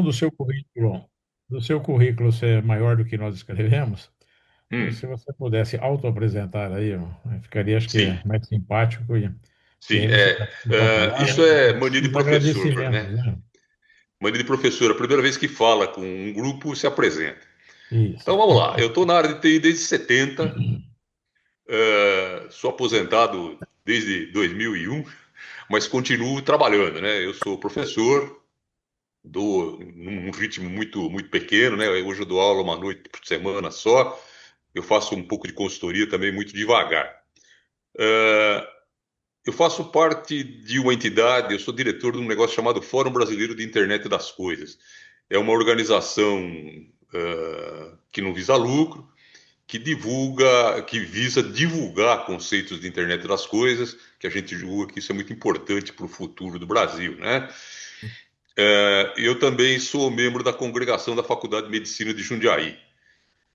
do seu currículo, ser maior do que nós escrevemos, Hum, se você pudesse auto-apresentar aí, ó, ficaria, acho que, sim, mais simpático e sim. aí você participa a Isso palavra é e mania de os professor, agradecimentos, né? né? Mania de professor. A primeira vez que fala com um grupo, se apresenta. Isso. Então vamos lá. Eu estou na área de TI desde 70, sou aposentado desde 2001, mas continuo trabalhando, né? Eu sou professor, dou num ritmo muito pequeno, né? Hoje eu dou aula uma noite por semana só. Eu faço um pouco de consultoria também muito devagar. Uh, eu faço parte de uma entidade, eu sou diretor de um negócio chamado Fórum Brasileiro de Internet das Coisas. É uma organização que não visa lucro, que visa divulgar conceitos de internet das coisas, que a gente julga que isso é muito importante para o futuro do Brasil, né? Eu também sou membro da congregação da Faculdade de Medicina de Jundiaí.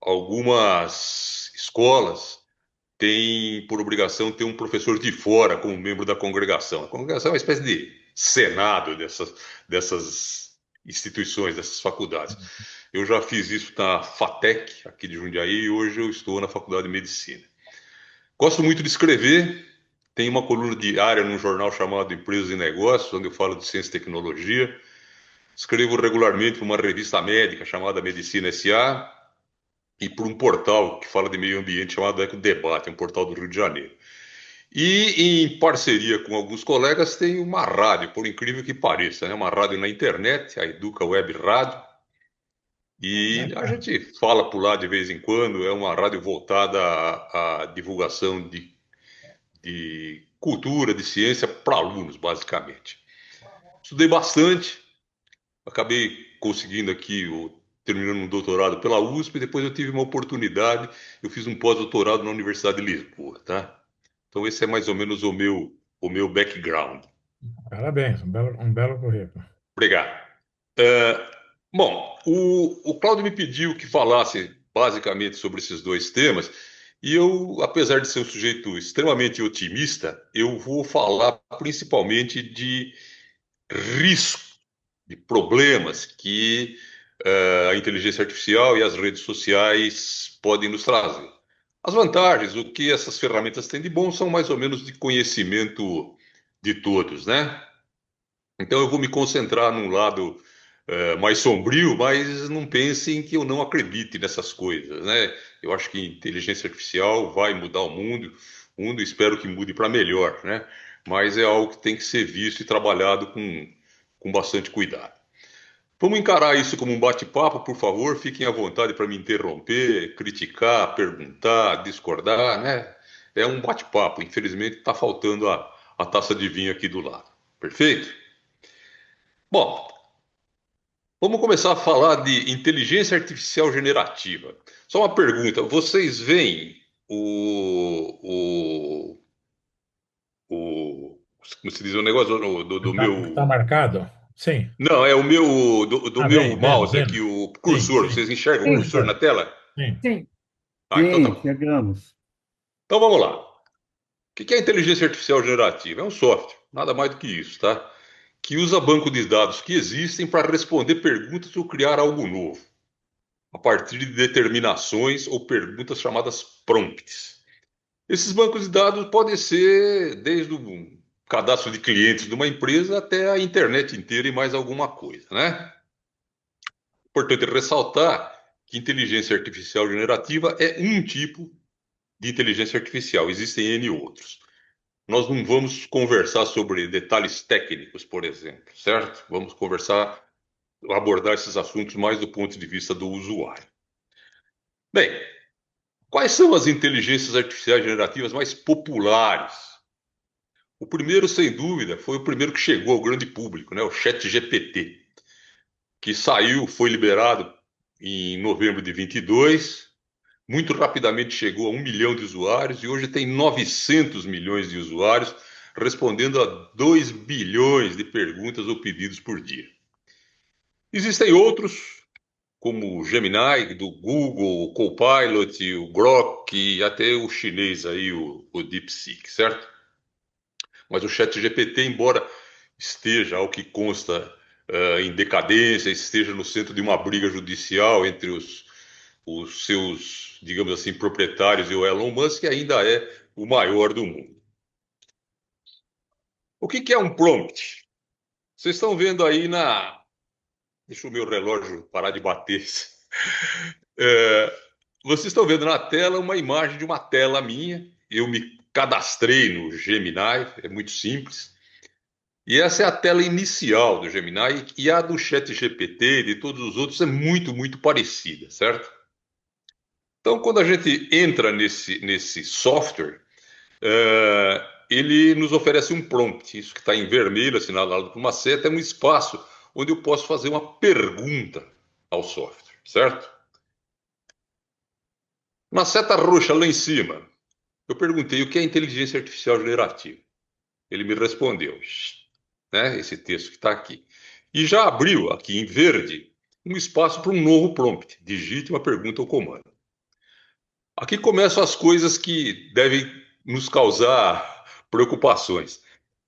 Algumas escolas têm por obrigação ter um professor de fora como membro da congregação. A congregação é uma espécie de senado dessas instituições, dessas faculdades. Eu já fiz isso na FATEC, aqui de Jundiaí, e hoje eu estou na Faculdade de Medicina. Gosto muito de escrever, tenho uma coluna diária num jornal chamado Empresas e Negócios, onde eu falo de ciência e tecnologia. Escrevo regularmente para uma revista médica chamada Medicina SA e por um portal que fala de meio ambiente chamado Eco Debate, um portal do Rio de Janeiro. E em parceria com alguns colegas tem uma rádio, por incrível que pareça, né? Uma rádio na internet, a Educa Web Rádio, e a Bacana. gente fala por lá de vez em quando, é uma rádio voltada à divulgação de cultura, de ciência para alunos, basicamente. Estudei bastante, acabei conseguindo aqui, terminando um doutorado pela USP, e depois eu tive uma oportunidade, eu fiz um pós-doutorado na Universidade de Lisboa, tá? Então esse é mais ou menos o meu background. Parabéns, um belo currículo. Obrigado. É, bom, o Cláudio me pediu que falasse basicamente sobre esses dois temas, e eu, apesar de ser um sujeito extremamente otimista, eu vou falar principalmente de risco, de problemas que a inteligência artificial e as redes sociais podem nos trazer. As vantagens, o que essas ferramentas têm de bom, são mais ou menos de conhecimento de todos, né? Então eu vou me concentrar num lado mais sombrio, mas não pensem que eu não acredite nessas coisas, né? Eu acho que inteligência artificial vai mudar o mundo espero que mude para melhor, né? Mas é algo que tem que ser visto e trabalhado com bastante cuidado. Vamos encarar isso como um bate-papo, por favor. Fiquem à vontade para me interromper, criticar, perguntar, discordar, né? É um bate-papo. Infelizmente está faltando a taça de vinho aqui do lado. Perfeito? Bom, vamos começar a falar de inteligência artificial generativa. Só uma pergunta: vocês veem o como se diz o negócio do Tá meu. marcado? Sim. Não, é o meu do Ah, meu vemos, mouse aqui, vemos. o Sim, cursor. sim. Vocês enxergam o Sim, cursor na Professor, tela? sim. sim, Ah, então tá sim, bom. chegamos. Então vamos lá. O que é a inteligência artificial generativa? É um software, nada mais do que isso, tá? Que usa banco de dados que existem para responder perguntas ou criar algo novo, a partir de determinações ou perguntas chamadas prompts. Esses bancos de dados podem ser desde o cadastro de clientes de uma empresa até a internet inteira e mais alguma coisa, né? Importante ressaltar que inteligência artificial generativa é um tipo de inteligência artificial, existem N outros. Nós não vamos conversar sobre detalhes técnicos, por exemplo, certo? Vamos abordar esses assuntos mais do ponto de vista do usuário. Bem, quais são as inteligências artificiais generativas mais populares? O primeiro, sem dúvida, foi o primeiro que chegou ao grande público, né? O ChatGPT, que saiu, foi liberado em novembro de 22, muito rapidamente chegou a 1 milhão de usuários e hoje tem 900 milhões de usuários, respondendo a 2 bilhões de perguntas ou pedidos por dia. Existem outros, como o Gemini, do Google, o Copilot, o Grok e até o chinês aí, o DeepSeek, certo? Mas o ChatGPT, embora esteja, ao que consta, em decadência, esteja no centro de uma briga judicial entre os seus, digamos assim, proprietários e o Elon Musk, ainda é o maior do mundo. O que é um prompt? Vocês estão vendo aí na. Deixa o meu relógio parar de bater. É, vocês estão vendo na tela uma imagem de uma tela minha. Eu me cadastrei no Gemini, é muito simples. E essa é a tela inicial do Gemini e a do ChatGPT, de todos os outros, é muito, muito parecida, certo? Então, quando a gente entra nesse software, ele nos oferece um prompt. Isso que está em vermelho, assinalado por uma seta, é um espaço onde eu posso fazer uma pergunta ao software, certo? Na seta roxa lá em cima, eu perguntei o que é inteligência artificial generativa. Ele me respondeu, né, esse texto que está aqui. E já abriu aqui em verde um espaço para um novo prompt. Digite uma pergunta ou comando. Aqui começam as coisas que devem nos causar preocupações.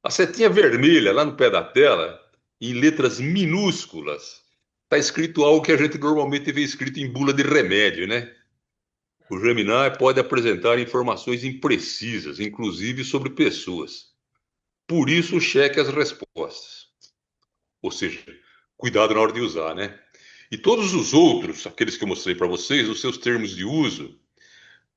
A setinha vermelha lá no pé da tela, em letras minúsculas, está escrito algo que a gente normalmente vê escrito em bula de remédio, né? O Gemini pode apresentar informações imprecisas, inclusive sobre pessoas. Por isso, cheque as respostas. Ou seja, cuidado na hora de usar, né? E todos os outros, aqueles que eu mostrei para vocês, os seus termos de uso,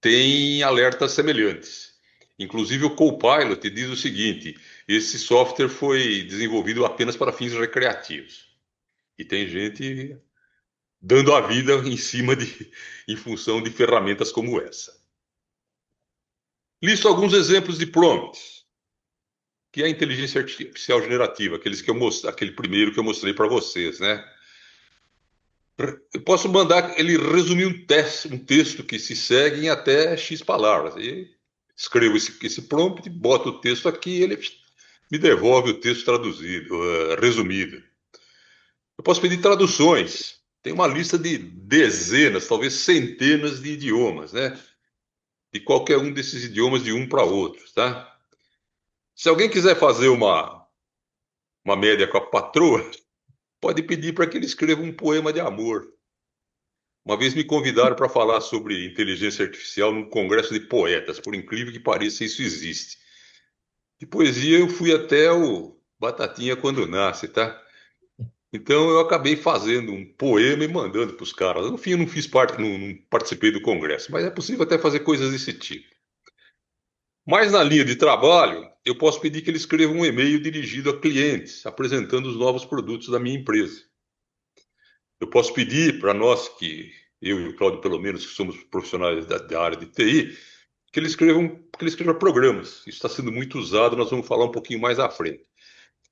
têm alertas semelhantes. Inclusive, o Copilot diz o seguinte: esse software foi desenvolvido apenas para fins recreativos. E tem gente dando a vida em função de ferramentas como essa. Listo alguns exemplos de prompts, que é a inteligência artificial generativa, aquele primeiro que eu mostrei para vocês, né? Eu posso mandar ele resumir um texto que se segue em até X palavras. E escrevo esse prompt, boto o texto aqui e ele me devolve o texto traduzido, resumido. Eu posso pedir traduções. Tem uma lista de dezenas, talvez centenas de idiomas, né? De qualquer um desses idiomas de um para outro, tá? Se alguém quiser fazer uma média com a patroa, pode pedir para que ele escreva um poema de amor. Uma vez me convidaram para falar sobre inteligência artificial num congresso de poetas. Por incrível que pareça, isso existe. De poesia, eu fui até o Batatinha quando nasce, tá? Então eu acabei fazendo um poema e mandando para os caras. No fim, eu não fiz parte, não participei do congresso, mas é possível até fazer coisas desse tipo. Mas na linha de trabalho, eu posso pedir que ele escreva um e-mail dirigido a clientes, apresentando os novos produtos da minha empresa. Eu posso pedir para nós, eu e o Cláudio, pelo menos, que somos profissionais da área de TI, que ele escreva programas. Isso está sendo muito usado, nós vamos falar um pouquinho mais à frente.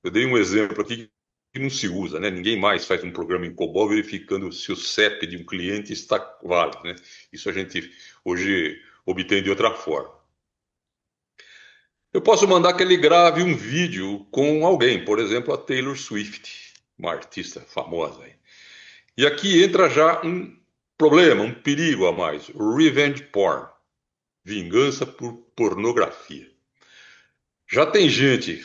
Eu dei um exemplo aqui que não se usa, né? Ninguém mais faz um programa em COBOL verificando se o CEP de um cliente está válido, né? Isso a gente hoje obtém de outra forma. Eu posso mandar que ele grave um vídeo com alguém, por exemplo, a Taylor Swift, uma artista famosa aí. E aqui entra já um problema, um perigo a mais: o revenge porn, vingança por pornografia. Já tem gente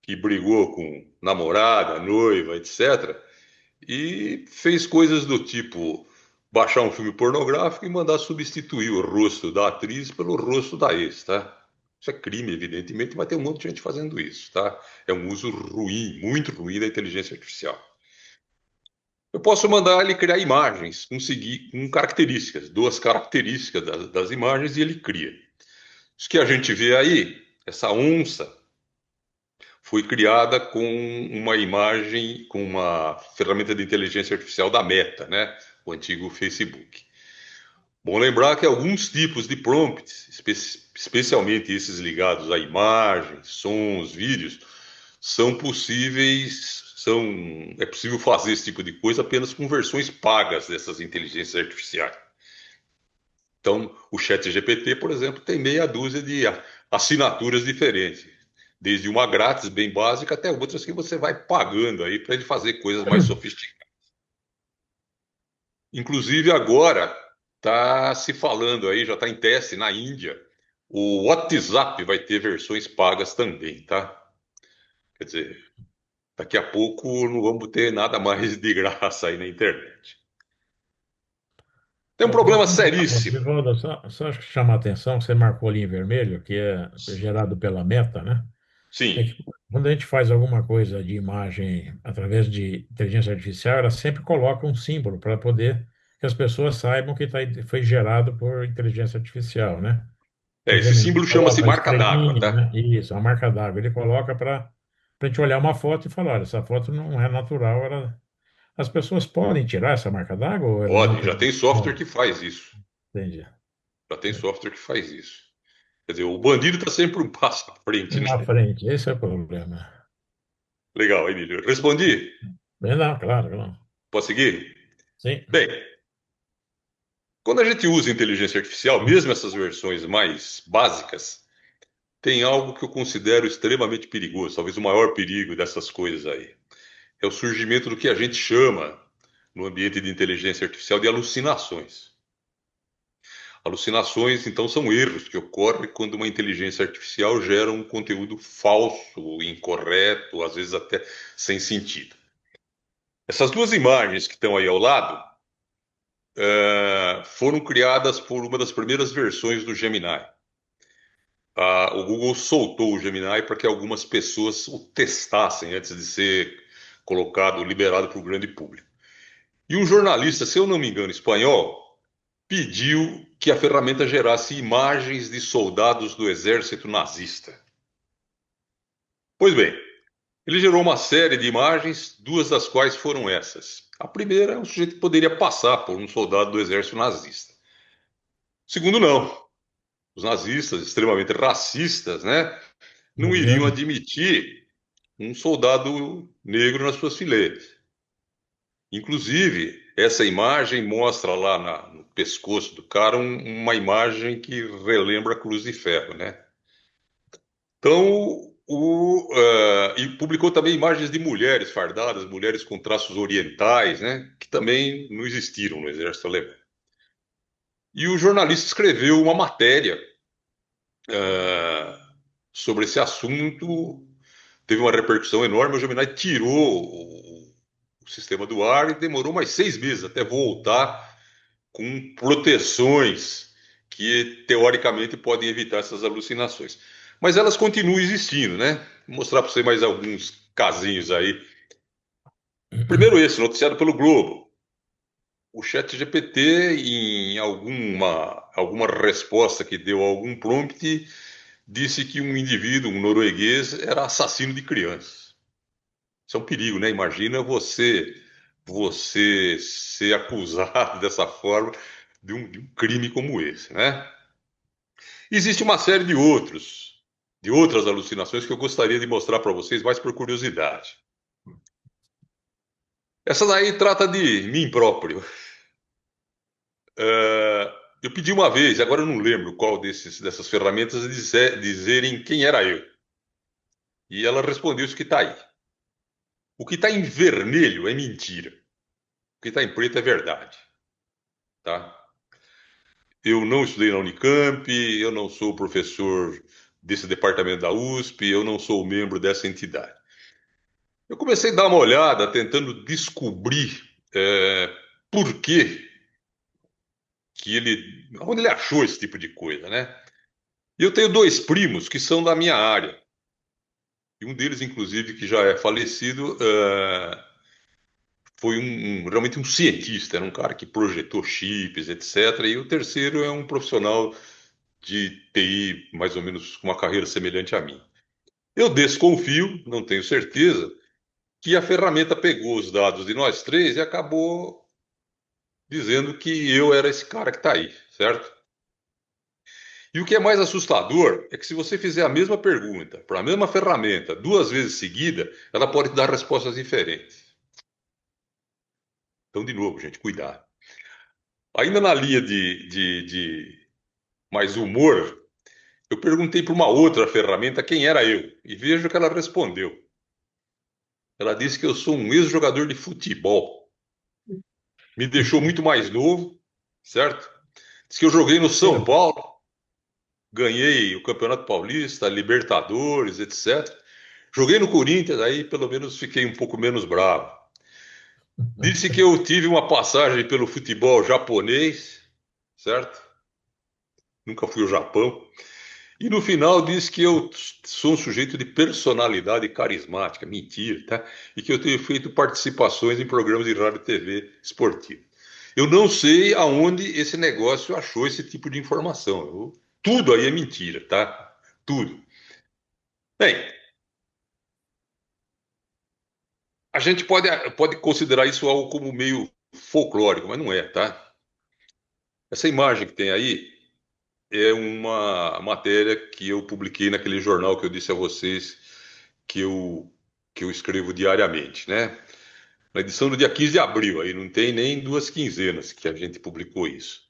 que brigou com namorada, noiva, etc., e fez coisas do tipo baixar um filme pornográfico e mandar substituir o rosto da atriz pelo rosto da ex, tá? Isso é crime, evidentemente, mas tem um monte de gente fazendo isso, tá? É um uso ruim, muito ruim da inteligência artificial. Eu posso mandar ele criar imagens com características, duas características das imagens, e ele cria. Isso que a gente vê aí, essa onça, foi criada com uma imagem, com uma ferramenta de inteligência artificial da Meta, né? O antigo Facebook. Bom lembrar que alguns tipos de prompts, especialmente esses ligados a imagens, sons, vídeos, é possível fazer esse tipo de coisa apenas com versões pagas dessas inteligências artificiais. Então, o ChatGPT, por exemplo, tem meia dúzia de assinaturas diferentes, desde uma grátis, bem básica, até outras que você vai pagando aí para ele fazer coisas mais sofisticadas. Inclusive, agora está se falando aí, já está em teste na Índia, o WhatsApp vai ter versões pagas também, tá? Quer dizer, daqui a pouco não vamos ter nada mais de graça aí na internet. Tem um Ô, problema seríssimo. Divaldo, só acho que chama a atenção, você marcou ali em vermelho, que é gerado pela Meta, né? Sim, É que quando a gente faz alguma coisa de imagem através de inteligência artificial, ela sempre coloca um símbolo para poder que as pessoas saibam que foi gerado por inteligência artificial, né? O esse Gemini símbolo chama-se coloca a marca d'água, estrelinha, tá? né? Isso, a marca d'água. Ele coloca para a gente olhar uma foto e falar, olha, essa foto não é natural. As pessoas podem tirar essa marca d'água ou ela não Pode, tem? já tem software Bom, que faz isso. entendi. Já tem software que faz isso. Quer dizer, o bandido está sempre um passo à frente, Na né? frente, esse é o problema. Legal, Emílio. Respondi? Bem, não, claro, não. Posso seguir? Sim. Bem, quando a gente usa inteligência artificial, mesmo essas versões mais básicas, tem algo que eu considero extremamente perigoso, talvez o maior perigo dessas coisas aí. É o surgimento do que a gente chama, no ambiente de inteligência artificial, de alucinações. Alucinações, então, são erros que ocorrem quando uma inteligência artificial gera um conteúdo falso, incorreto, às vezes até sem sentido. Essas duas imagens que estão aí ao lado foram criadas por uma das primeiras versões do Gemini. O Google soltou o Gemini para que algumas pessoas o testassem antes de ser colocado, liberado para o grande público. E um jornalista, se eu não me engano, espanhol, pediu que a ferramenta gerasse imagens de soldados do exército nazista. Pois bem, ele gerou uma série de imagens, duas das quais foram essas. A primeira é um sujeito que poderia passar por um soldado do exército nazista. Segundo, não. Os nazistas, extremamente racistas, né, não iriam Imagina. admitir um soldado negro nas suas fileiras. Inclusive, essa imagem mostra lá no pescoço do cara uma imagem que relembra a Cruz de Ferro, né? Então, e publicou também imagens de mulheres fardadas, mulheres com traços orientais, né? Que também não existiram no exército alemão. E o jornalista escreveu uma matéria sobre esse assunto, teve uma repercussão enorme. O Gemini tirou o sistema do ar e demorou mais 6 meses até voltar com proteções que teoricamente podem evitar essas alucinações. Mas elas continuam existindo, né? Vou mostrar para você mais alguns casinhos aí. Primeiro esse, noticiado pelo Globo. O chat GPT, em alguma resposta que deu a algum prompt, disse que um indivíduo, um norueguês, era assassino de crianças. Isso é um perigo, né? Imagina você ser acusado dessa forma de um crime como esse, né? Existe uma série de outras alucinações que eu gostaria de mostrar para vocês, mais por curiosidade. Essa daí trata de mim próprio. Eu pedi uma vez, agora eu não lembro qual dessas ferramentas, dizerem quem era eu. E ela respondeu isso que está aí. O que está em vermelho é mentira. O que está em preto é verdade. Tá? Eu não estudei na Unicamp, eu não sou professor desse departamento da USP, eu não sou membro dessa entidade. Eu comecei a dar uma olhada, tentando descobrir por onde ele achou esse tipo de coisa, né? E eu tenho dois primos que são da minha área. E um deles, inclusive, que já é falecido, foi realmente um cientista, era um cara que projetou chips, etc. E o terceiro é um profissional de TI, mais ou menos com uma carreira semelhante à minha. Eu desconfio, não tenho certeza, que a ferramenta pegou os dados de nós três e acabou dizendo que eu era esse cara que está aí, certo? E o que é mais assustador é que se você fizer a mesma pergunta para a mesma ferramenta 2 vezes seguida, ela pode te dar respostas diferentes. Então, de novo, gente, cuidado. Ainda na linha de mais humor, eu perguntei para uma outra ferramenta quem era eu e vejo que ela respondeu. Ela disse que eu sou um ex-jogador de futebol. Me deixou muito mais novo, certo? Diz que eu joguei no São Certo. Paulo, ganhei o Campeonato Paulista, Libertadores, etc. Joguei no Corinthians, aí pelo menos fiquei um pouco menos bravo. Disse que eu tive uma passagem pelo futebol japonês, certo? Nunca fui ao Japão. E no final disse que eu sou um sujeito de personalidade carismática. Mentira, tá? E que eu tenho feito participações em programas de rádio e TV esportivo. Eu não sei aonde esse negócio achou esse tipo de informação. Tudo aí é mentira, tá? Tudo. Bem, a gente pode considerar isso algo como meio folclórico, mas não é, tá? Essa imagem que tem aí é uma matéria que eu publiquei naquele jornal que eu disse a vocês que eu, que eu escrevo diariamente, né? Na edição do dia 15 de abril, aí não tem nem 2 quinzenas que a gente publicou isso.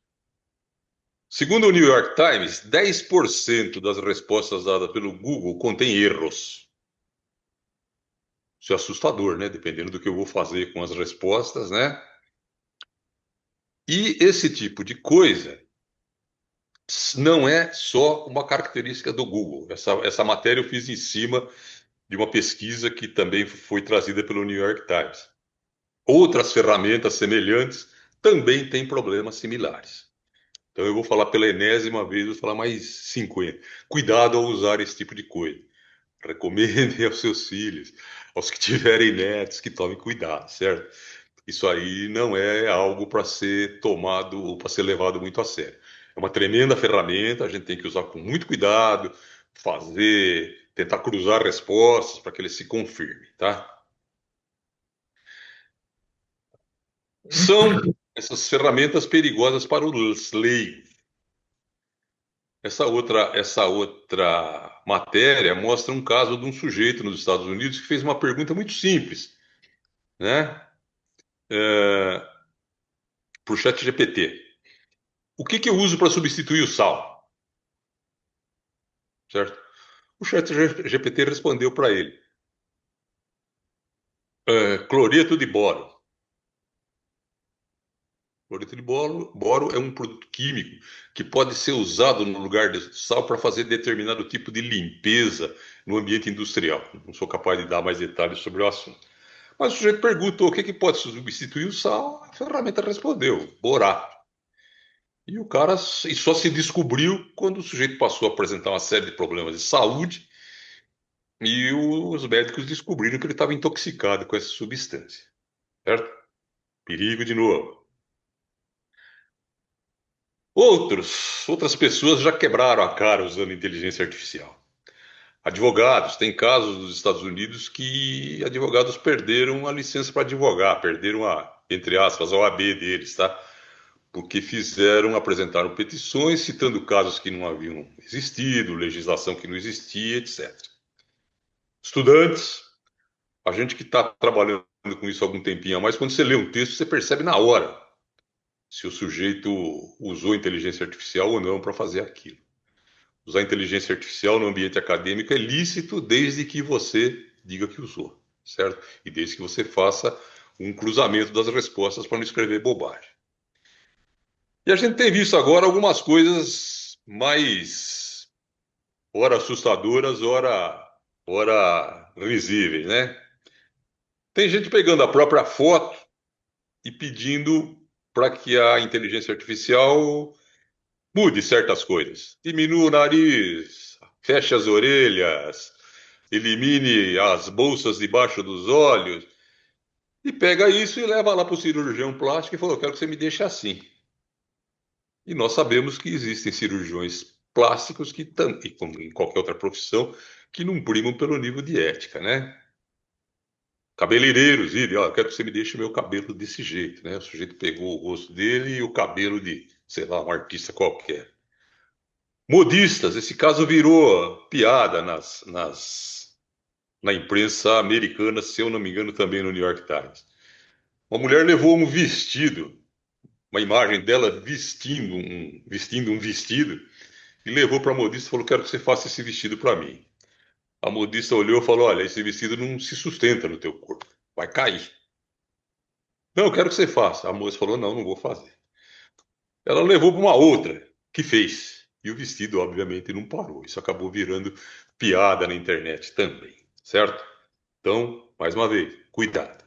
Segundo o New York Times, 10% das respostas dadas pelo Google contém erros. Isso é assustador, né? Dependendo do que eu vou fazer com as respostas, né? E esse tipo de coisa não é só uma característica do Google. Essa matéria eu fiz em cima de uma pesquisa que também foi trazida pelo New York Times. Outras ferramentas semelhantes também têm problemas similares. Então eu vou falar pela enésima vez, vou falar mais 50. Cuidado ao usar esse tipo de coisa. Recomendem aos seus filhos, aos que tiverem netos, que tomem cuidado, certo? Isso aí não é algo para ser tomado ou para ser levado muito a sério. É uma tremenda ferramenta, a gente tem que usar com muito cuidado, tentar cruzar respostas para que ele se confirme, tá? São essas ferramentas perigosas para os leigos. Essa outra matéria mostra um caso de um sujeito nos Estados Unidos que fez uma pergunta muito simples, né? Para o chat GPT. O que eu uso para substituir o sal? Certo? O chat GPT respondeu para ele: cloreto de boro. Cloreto de boro é um produto químico que pode ser usado no lugar de sal para fazer determinado tipo de limpeza no ambiente industrial. Não sou capaz de dar mais detalhes sobre o assunto. Mas o sujeito perguntou o que pode substituir o sal, a ferramenta respondeu: borato. E o cara só se descobriu quando o sujeito passou a apresentar uma série de problemas de saúde e os médicos descobriram que ele estava intoxicado com essa substância. Certo? Perigo de novo. Outras pessoas já quebraram a cara usando inteligência artificial. Advogados, tem casos nos Estados Unidos que advogados perderam a licença para advogar, perderam entre aspas, a OAB deles, tá? Porque apresentaram petições citando casos que não haviam existido, legislação que não existia, etc. Estudantes, a gente que está trabalhando com isso há algum tempinho a mais, quando você lê um texto, você percebe na hora se o sujeito usou inteligência artificial ou não para fazer aquilo. Usar inteligência artificial no ambiente acadêmico é lícito desde que você diga que usou, certo? E desde que você faça um cruzamento das respostas para não escrever bobagem. E a gente tem visto agora algumas coisas mais, ora assustadoras, ora risíveis, né? Tem gente pegando a própria foto e pedindo para que a inteligência artificial mude certas coisas. Diminua o nariz, feche as orelhas, elimine as bolsas debaixo dos olhos. E pega isso e leva lá para o cirurgião plástico e fala: eu quero que você me deixe assim. E nós sabemos que existem cirurgiões plásticos que, como em qualquer outra profissão, que não primam pelo nível de ética, né? Cabeleireiros, eu quero que você me deixe meu cabelo desse jeito, né? O sujeito pegou o rosto dele e o cabelo de, sei lá, um artista qualquer. Modistas, esse caso virou piada na imprensa americana, se eu não me engano, também no New York Times. Uma mulher levou um vestido, uma imagem dela vestindo um vestido, e levou para a modista e falou: quero que você faça esse vestido para mim. A modista olhou e falou: olha, esse vestido não se sustenta no teu corpo, vai cair. Não, eu quero que você faça. A moça falou: não, não vou fazer. Ela levou para uma outra, que fez. E o vestido, obviamente, não parou. Isso acabou virando piada na internet também. certo? Então, mais uma vez, cuidado.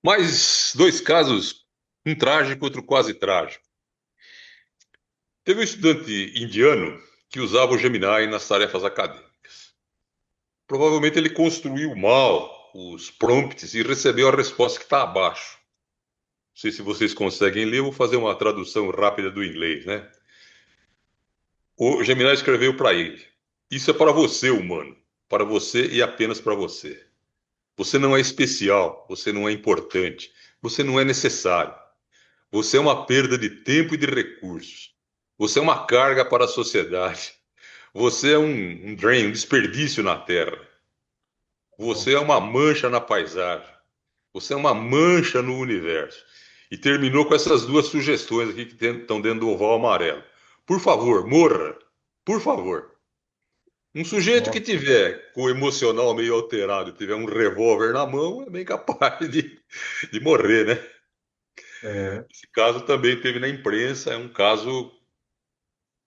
Mais dois casos, um trágico, outro quase trágico. Teve um estudante indiano que usava o Gemini nas tarefas acadêmicas. Provavelmente ele construiu mal os prompts e recebeu a resposta que está abaixo. Não sei se vocês conseguem ler, eu vou fazer uma tradução rápida do inglês, né? O Gemini escreveu para ele: Isso é para você, humano. Para você e apenas para você. Você não é especial, você não é importante, você não é necessário. Você é uma perda de tempo e de recursos. Você é uma carga para a sociedade. Você é um drain, um desperdício na Terra. Você é uma mancha na paisagem. Você é uma mancha no universo. E terminou com essas duas sugestões aqui que estão dentro do oval amarelo. Por favor, morra. Por favor. Um sujeito que Nossa, tiver com o emocional meio alterado, tiver um revólver na mão, é bem capaz de morrer, né? é, Esse caso também teve na imprensa, é um caso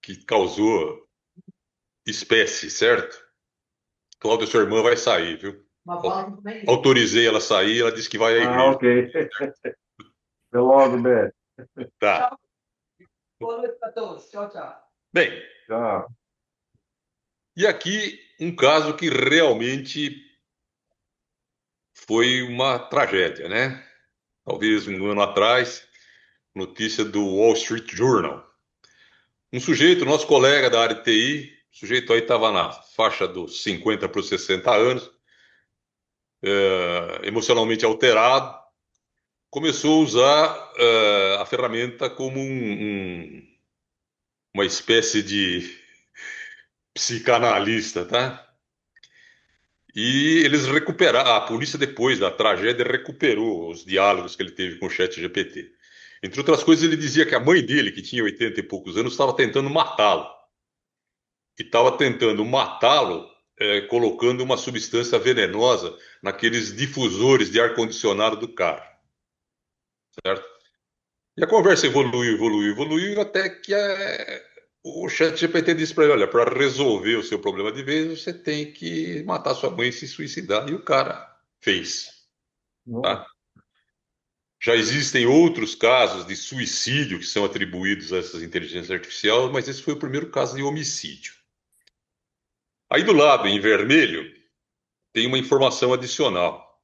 que causou espécie, certo? Cláudia, sua irmã vai sair, viu? Autorizei ela a sair, ela disse que vai à Ah, igreja. ok. Até logo, Beto. Tá. Boa noite para todos. Tchau, tchau. Bem, Tchau. e aqui um caso que realmente foi uma tragédia, né? Talvez um ano atrás, notícia do Wall Street Journal. Um sujeito, nosso colega da área de TI, o sujeito aí estava na faixa dos 50 para os 60 anos, emocionalmente alterado, começou a usar a ferramenta como uma espécie de psicanalista, tá? E eles recuperaram, a polícia depois da tragédia recuperou os diálogos que ele teve com o chat GPT. Entre outras coisas, ele dizia que a mãe dele, que tinha 80 e poucos anos, estava tentando matá-lo. E estava tentando matá-lo colocando uma substância venenosa naqueles difusores de ar-condicionado do carro, certo? E a conversa evoluiu, evoluiu, evoluiu, até que o chat GPT disse para ele, olha, para resolver o seu problema de vez, você tem que matar sua mãe e se suicidar. E o cara fez, Nossa. tá? Já existem outros casos de suicídio que são atribuídos a essas inteligências artificiais, mas esse foi o primeiro caso de homicídio. Aí do lado, em vermelho, tem uma informação adicional.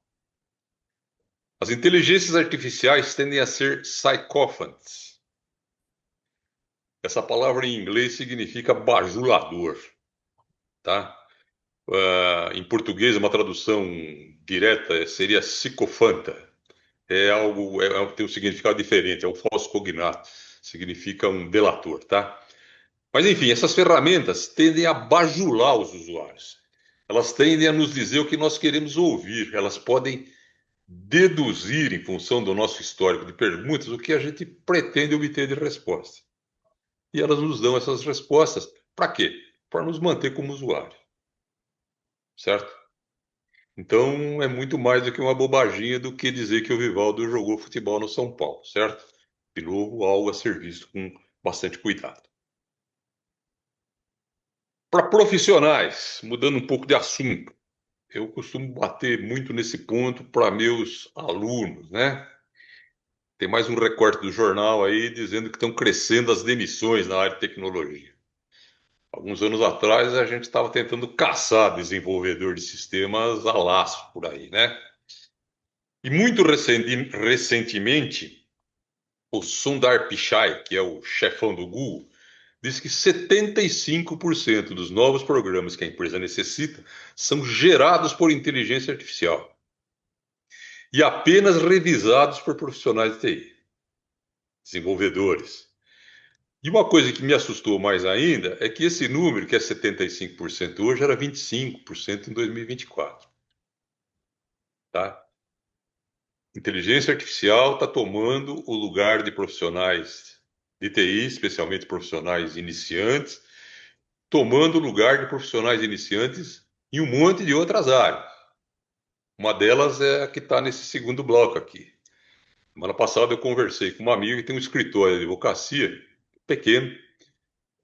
As inteligências artificiais tendem a ser psychophants. Essa palavra em inglês significa bajulador, tá? Em português, uma tradução direta seria psicofanta. É algo, tem um significado diferente, é um falso cognato, significa um delator, tá? Mas enfim, essas ferramentas tendem a bajular os usuários. Elas tendem a nos dizer o que nós queremos ouvir. Elas podem deduzir, em função do nosso histórico de perguntas, o que a gente pretende obter de resposta. E elas nos dão essas respostas. Para quê? Para nos manter como usuário. Certo? Então, é muito mais do que uma bobaginha do que dizer que o Vivaldo jogou futebol no São Paulo, certo? De novo, algo a ser visto com bastante cuidado. Para profissionais, mudando um pouco de assunto, eu costumo bater muito nesse ponto para meus alunos, né? Tem mais um recorte do jornal aí dizendo que estão crescendo as demissões na área de tecnologia. Alguns anos atrás a gente estava tentando caçar desenvolvedor de sistemas a laço por aí, né? E muito recentemente, o Sundar Pichai, que é o chefão do Google, disse que 75% dos novos programas que a empresa necessita são gerados por inteligência artificial e apenas revisados por profissionais de TI, desenvolvedores. E uma coisa que me assustou mais ainda é que esse número, que é 75% hoje, era 25% em 2024. Tá? Inteligência artificial está tomando o lugar de profissionais de TI, especialmente profissionais iniciantes, tomando o lugar de profissionais iniciantes em um monte de outras áreas. Uma delas é a que está nesse segundo bloco aqui. Semana passada eu conversei com uma amiga que tem um escritório de advocacia pequeno,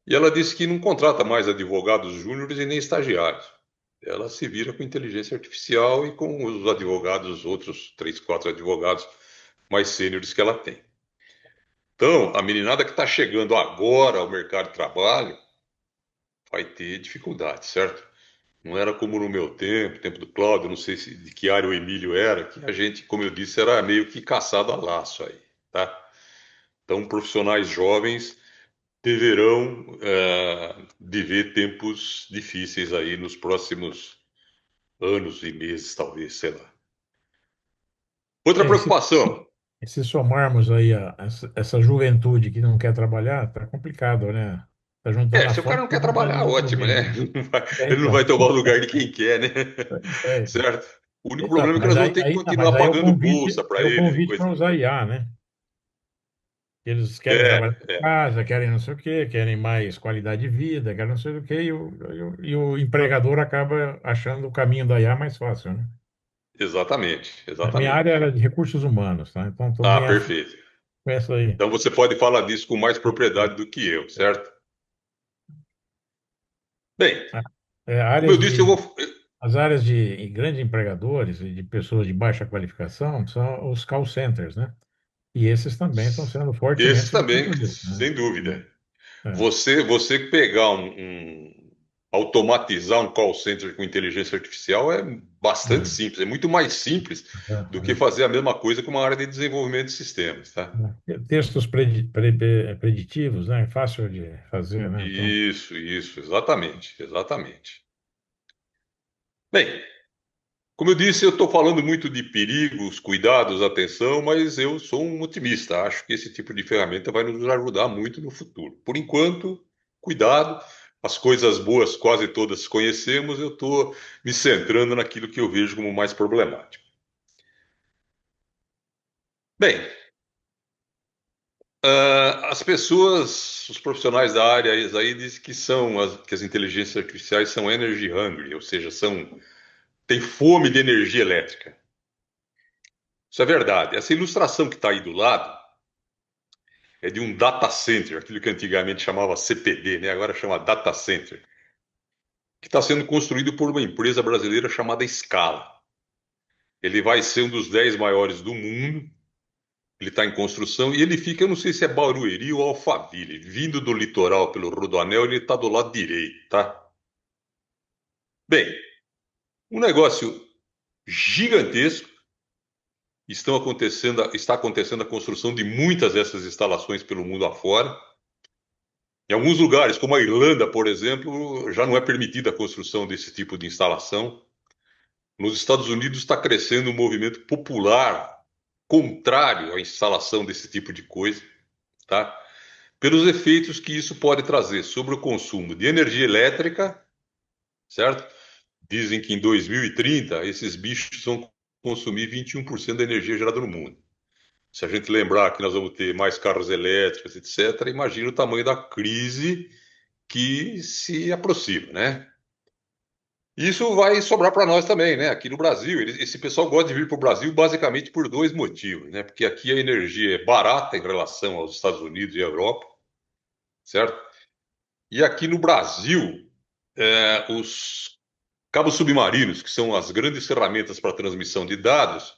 e ela disse que não contrata mais advogados júniores e nem estagiários. ela se vira com inteligência artificial e com os advogados, outros três, quatro advogados mais sêniores que ela tem. Então, a meninada que está chegando agora ao mercado de trabalho vai ter dificuldade, certo? Não era como no meu tempo do Cláudio, não sei de que área o Emílio era, que a gente, como eu disse, era meio que caçado a laço aí, tá? Então, profissionais jovens deverão viver tempos difíceis aí nos próximos anos e meses, talvez, sei lá. Outra É, preocupação. e se somarmos aí essa juventude que não quer trabalhar, tá complicado, né? Tá juntando a Se o cara sorte não com quer a trabalhar, juventude ótimo, né? juvenil. É, Ele não vai então. tomar o lugar de quem quer, né? É, Certo? O único exato, problema é que mas nós vamos ter que mas continuar aí pagando bolsa é para o eles e convite para coisa. usar IA, né? Eles querem trabalhar É, em é, casa, querem não sei o quê, querem mais qualidade de vida, querem não sei o quê, e o empregador acaba achando o caminho da IA mais fácil, né? exatamente, A minha área exatamente. era de recursos humanos, tá? Então estou Ah, bem afim perfeito. com essa aí. Então você pode falar disso com mais propriedade do que eu, certo? Bem, como eu Áreas disse, eu de vou. As áreas de grandes empregadores e de pessoas de baixa qualificação são os call centers, né? E esses também estão sendo fortemente Esses também, substituídos, né? sem dúvida. É, Você pegar automatizar um call center com inteligência artificial é bastante é, simples, é muito mais simples do que é, fazer a mesma coisa com uma área de desenvolvimento de sistemas, tá? Textos preditivos, né? É fácil de fazer, né? Então, Isso, exatamente, exatamente. Bem, como eu disse, eu estou falando muito de perigos, cuidados, atenção, mas eu sou um otimista. Acho que esse tipo de ferramenta vai nos ajudar muito no futuro. Por enquanto, cuidado. As coisas boas quase todas conhecemos, eu estou me centrando naquilo que eu vejo como mais problemático. Bem, as pessoas, os profissionais da área aí dizem que que as inteligências artificiais são energy hungry, ou seja, têm fome de energia elétrica. Isso é verdade. Essa ilustração que está aí do lado é de um data center, aquilo que antigamente chamava CPD, né? Agora chama data center, que está sendo construído por uma empresa brasileira chamada Scala. Ele vai ser um dos 10 maiores do mundo. Ele está em construção e ele fica, eu não sei se é Barueri ou Alphaville, vindo do litoral pelo Rodoanel, ele está do lado direito, tá? Bem, um negócio gigantesco. Está acontecendo a construção de muitas dessas instalações pelo mundo afora. Em alguns lugares, como a Irlanda, por exemplo, já não é permitida a construção desse tipo de instalação. Nos Estados Unidos está crescendo um movimento popular contrário à instalação desse tipo de coisa, tá? Pelos efeitos que isso pode trazer sobre o consumo de energia elétrica, certo? Dizem que em 2030 esses bichos vão consumir 21% da energia gerada no mundo. Se a gente lembrar que nós vamos ter mais carros elétricos, etc., imagina o tamanho da crise que se aproxima, né? Isso vai sobrar para nós também, né? Aqui no Brasil, esse pessoal gosta de vir para o Brasil basicamente por dois motivos, né? Porque aqui a energia é barata em relação aos Estados Unidos e à Europa, certo? E aqui no Brasil, os cabos submarinos, que são as grandes ferramentas para transmissão de dados,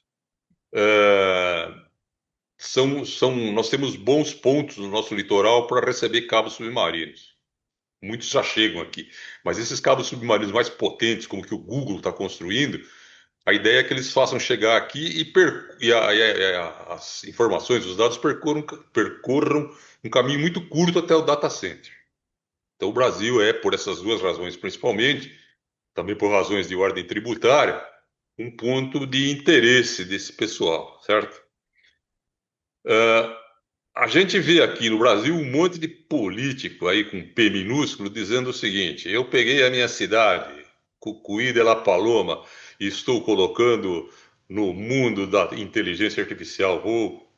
é, nós temos bons pontos no nosso litoral para receber cabos submarinos. Muitos já chegam aqui. Mas esses cabos submarinos mais potentes, como que o Google está construindo, a ideia é que eles façam chegar aqui as informações, os dados percorram um caminho muito curto até o data center. Então, o Brasil é, por essas duas razões principalmente, também por razões de ordem tributária, um ponto de interesse desse pessoal, certo? A gente vê aqui no Brasil um monte de político aí com P minúsculo dizendo o seguinte: eu peguei a minha cidade, Cucuí de la Paloma, e estou colocando no mundo da inteligência artificial, vou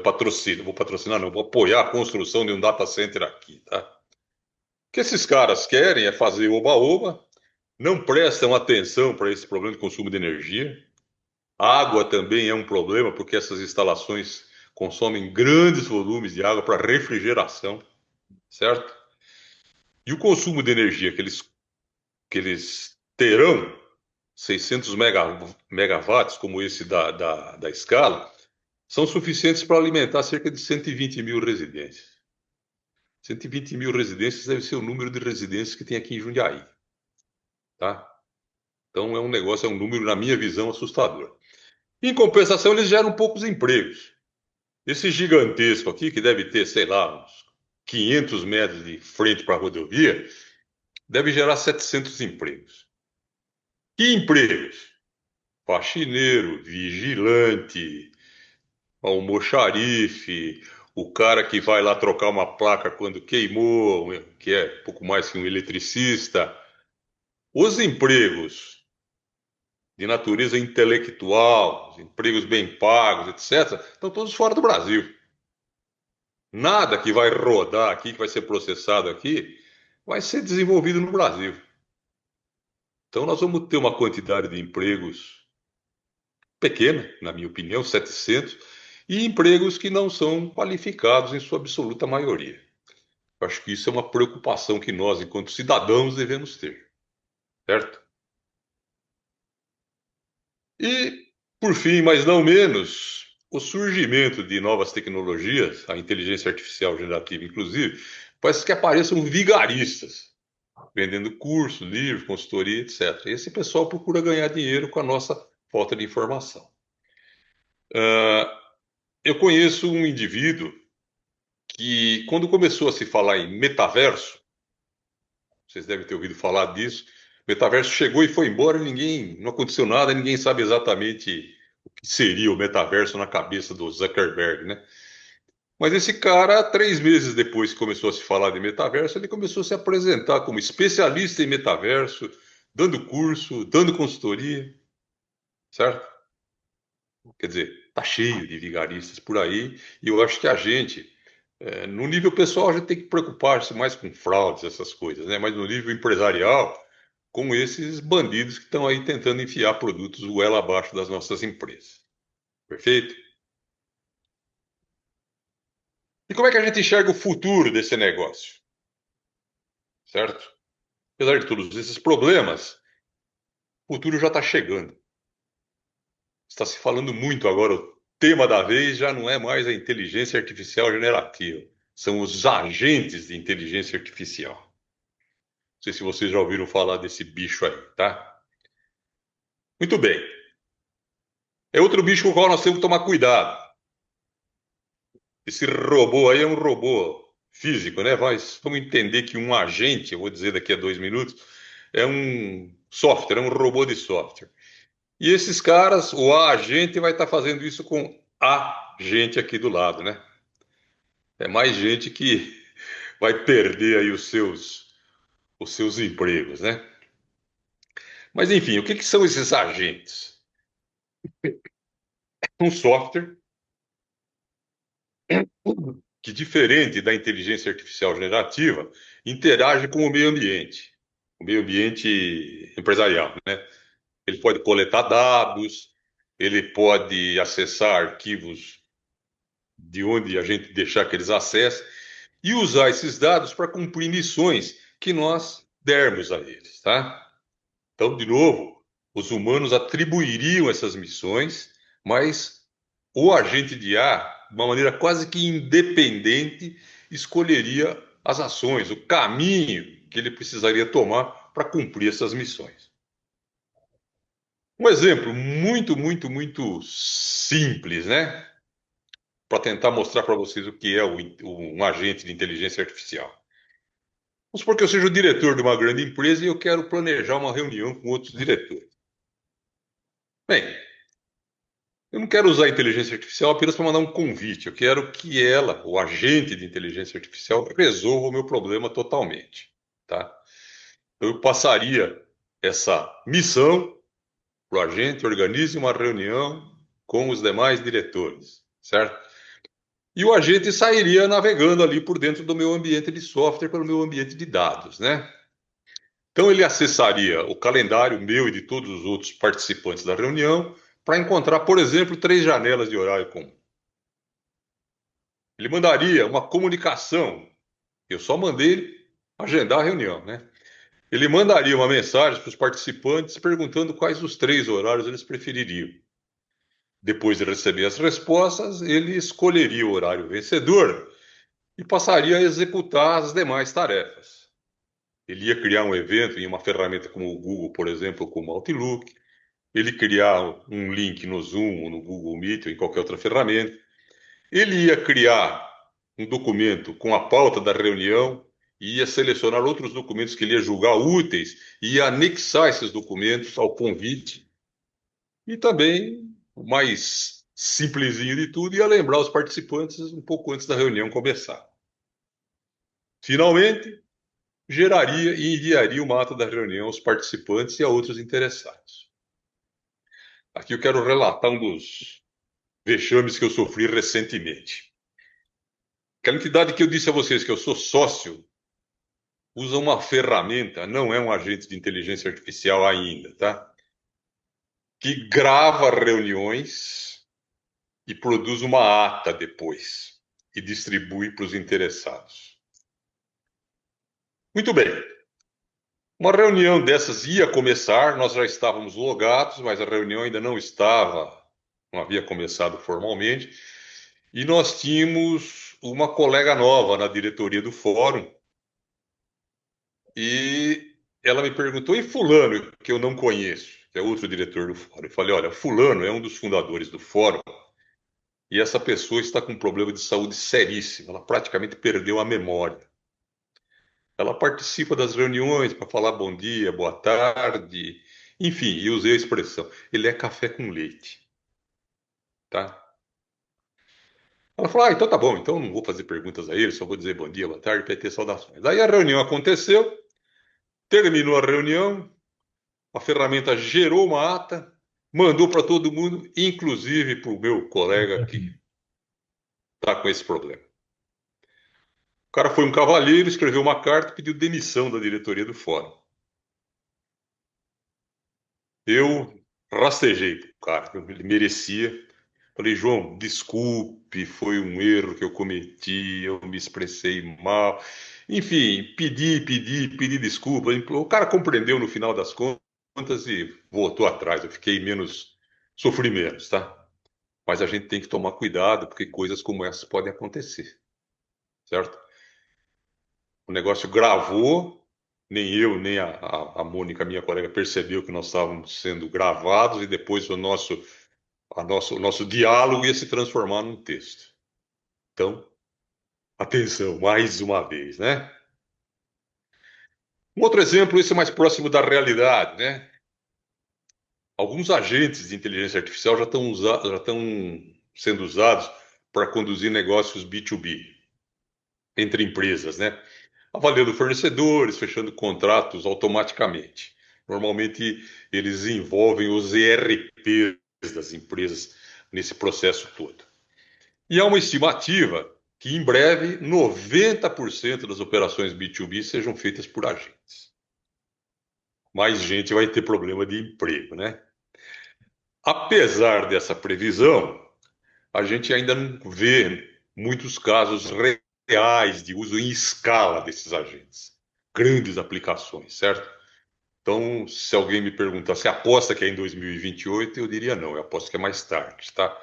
patrocinar, não, vou apoiar a construção de um data center aqui, tá? O que esses caras querem é fazer oba-oba, não prestam atenção para esse problema de consumo de energia. A água também é um problema, porque essas instalações consomem grandes volumes de água para refrigeração, certo? E o consumo de energia que eles terão 600 megawatts, como esse da escala, são suficientes para alimentar cerca de 120 mil residências. 120 mil residências deve ser o número de residências que tem aqui em Jundiaí. Tá? Então é um negócio, é um número, na minha visão, assustador. Em compensação, eles geram poucos empregos. Esse gigantesco aqui, que deve ter, sei lá, uns 500 metros de frente para a rodovia, deve gerar 700 empregos. Que empregos? Faxineiro, vigilante, almoxarife, o cara que vai lá trocar uma placa quando queimou, que é pouco mais que um eletricista. Os empregos de natureza intelectual, os empregos bem pagos, etc., estão todos fora do Brasil. Nada que vai rodar aqui, que vai ser processado aqui, vai ser desenvolvido no Brasil. Então nós vamos ter uma quantidade de empregos pequena, na minha opinião, 700, e empregos que não são qualificados em sua absoluta maioria. Eu acho que isso é uma preocupação que nós, enquanto cidadãos, devemos ter, certo? E, por fim, mas não menos, o surgimento de novas tecnologias, a inteligência artificial generativa, inclusive, parece que apareçam vigaristas, vendendo curso, livro, consultoria, etc. E esse pessoal procura ganhar dinheiro com a nossa falta de informação. Eu conheço um indivíduo que, quando começou a se falar em metaverso, vocês devem ter ouvido falar disso, metaverso chegou e foi embora, não aconteceu nada, ninguém sabe exatamente o que seria o metaverso na cabeça do Zuckerberg, né? Mas esse cara, 3 meses depois que começou a se falar de metaverso, ele começou a se apresentar como especialista em metaverso, dando curso, dando consultoria, certo? Quer dizer, tá cheio de vigaristas por aí, e eu acho que a gente, no nível pessoal, a gente tem que preocupar-se mais com fraudes, essas coisas, né? Mas no nível empresarial, com esses bandidos que estão aí tentando enfiar produtos goela abaixo das nossas empresas. Perfeito? E como é que a gente enxerga o futuro desse negócio? Certo? Apesar de todos esses problemas, o futuro já está chegando. Está se falando muito agora, o tema da vez já não é mais a inteligência artificial generativa, são os agentes de inteligência artificial. Não sei se vocês já ouviram falar desse bicho aí, tá? Muito bem. É outro bicho com o qual nós temos que tomar cuidado. Esse robô aí é um robô físico, né? Mas vamos entender que um agente, eu vou dizer daqui a 2 minutos, é um software, é um robô de software. E esses caras, o agente vai estar fazendo isso com a gente aqui do lado, né? É mais gente que vai perder aí os seus empregos, né? Mas enfim, o que são esses agentes? Um software que, diferente da inteligência artificial generativa, interage com o meio ambiente empresarial, né? Ele pode coletar dados, ele pode acessar arquivos de onde a gente deixar que eles acessem e usar esses dados para cumprir missões que nós dermos a eles, tá? Então, de novo, os humanos atribuiriam essas missões, mas o agente de IA, de uma maneira quase que independente, escolheria as ações, o caminho que ele precisaria tomar para cumprir essas missões. Um exemplo muito, muito, muito simples, né? Para tentar mostrar para vocês o que é um agente de inteligência artificial. Vamos supor que eu seja o diretor de uma grande empresa e eu quero planejar uma reunião com outros diretores. Bem, eu não quero usar a inteligência artificial apenas para mandar um convite. Eu quero que ela, o agente de inteligência artificial, resolva o meu problema totalmente, tá? Então, eu passaria essa missão para o agente, organize uma reunião com os demais diretores, certo? E o agente sairia navegando ali por dentro do meu ambiente de software, pelo meu ambiente de dados, né? Então ele acessaria o calendário meu e de todos os outros participantes da reunião para encontrar, por exemplo, 3 janelas de horário comum. Ele mandaria uma comunicação. Eu só mandei ele agendar a reunião, né? Ele mandaria uma mensagem para os participantes perguntando quais os 3 horários eles prefeririam. Depois de receber as respostas, ele escolheria o horário vencedor e passaria a executar as demais tarefas. Ele ia criar um evento em uma ferramenta como o Google, por exemplo, como o Outlook. Ele criar um link no Zoom, no Google Meet ou em qualquer outra ferramenta. Ele ia criar um documento com a pauta da reunião e ia selecionar outros documentos que ele ia julgar úteis e ia anexar esses documentos ao convite. E também, o mais simplesinho de tudo, ia lembrar os participantes um pouco antes da reunião começar. Finalmente, geraria e enviaria uma ata da reunião aos participantes e a outros interessados. Aqui eu quero relatar um dos vexames que eu sofri recentemente. Aquela entidade que eu disse a vocês que eu sou sócio usa uma ferramenta, não é um agente de inteligência artificial ainda, tá? Que grava reuniões e produz uma ata depois e distribui para os interessados. Muito bem. Uma reunião dessas ia começar, nós já estávamos logados, mas a reunião ainda não havia começado formalmente, e nós tínhamos uma colega nova na diretoria do fórum, e ela me perguntou, e fulano, que eu não conheço, que é outro diretor do fórum? Eu falei, olha, fulano é um dos fundadores do fórum, e essa pessoa está com um problema de saúde seríssimo, ela praticamente perdeu a memória. Ela participa das reuniões para falar bom dia, boa tarde, enfim, e usei a expressão, ele é café com leite, tá? Ela falou, então tá bom, então não vou fazer perguntas a ele, só vou dizer bom dia, boa tarde, PT, saudações. Aí a reunião aconteceu, terminou a reunião, a ferramenta gerou uma ata, mandou para todo mundo, inclusive para o meu colega que está com esse problema. O cara foi um cavalheiro, escreveu uma carta e pediu demissão da diretoria do fórum. Eu rastejei pro cara, ele merecia. Falei, João, desculpe, foi um erro que eu cometi, eu me expressei mal. Enfim, pedi desculpa. O cara compreendeu no final das contas e voltou atrás. Eu fiquei menos, sofri menos, tá? Mas a gente tem que tomar cuidado, porque coisas como essas podem acontecer, certo? O negócio gravou, nem eu, nem a Mônica, minha colega, percebeu que nós estávamos sendo gravados e depois o nosso diálogo ia se transformar num texto. Então, atenção, mais uma vez, né? Um outro exemplo, esse é mais próximo da realidade, né? Alguns agentes de inteligência artificial já estão sendo usados para conduzir negócios B2B entre empresas, né? Avaliando fornecedores, fechando contratos automaticamente. Normalmente, eles envolvem os ERPs das empresas nesse processo todo. E há uma estimativa que, em breve, 90% das operações B2B sejam feitas por agentes. Mais gente vai ter problema de emprego, né? Apesar dessa previsão, a gente ainda não vê muitos casos reais de uso em escala desses agentes. Grandes aplicações, certo? Então, se alguém me perguntar se aposta que é em 2028, eu diria não, eu aposto que é mais tarde, tá?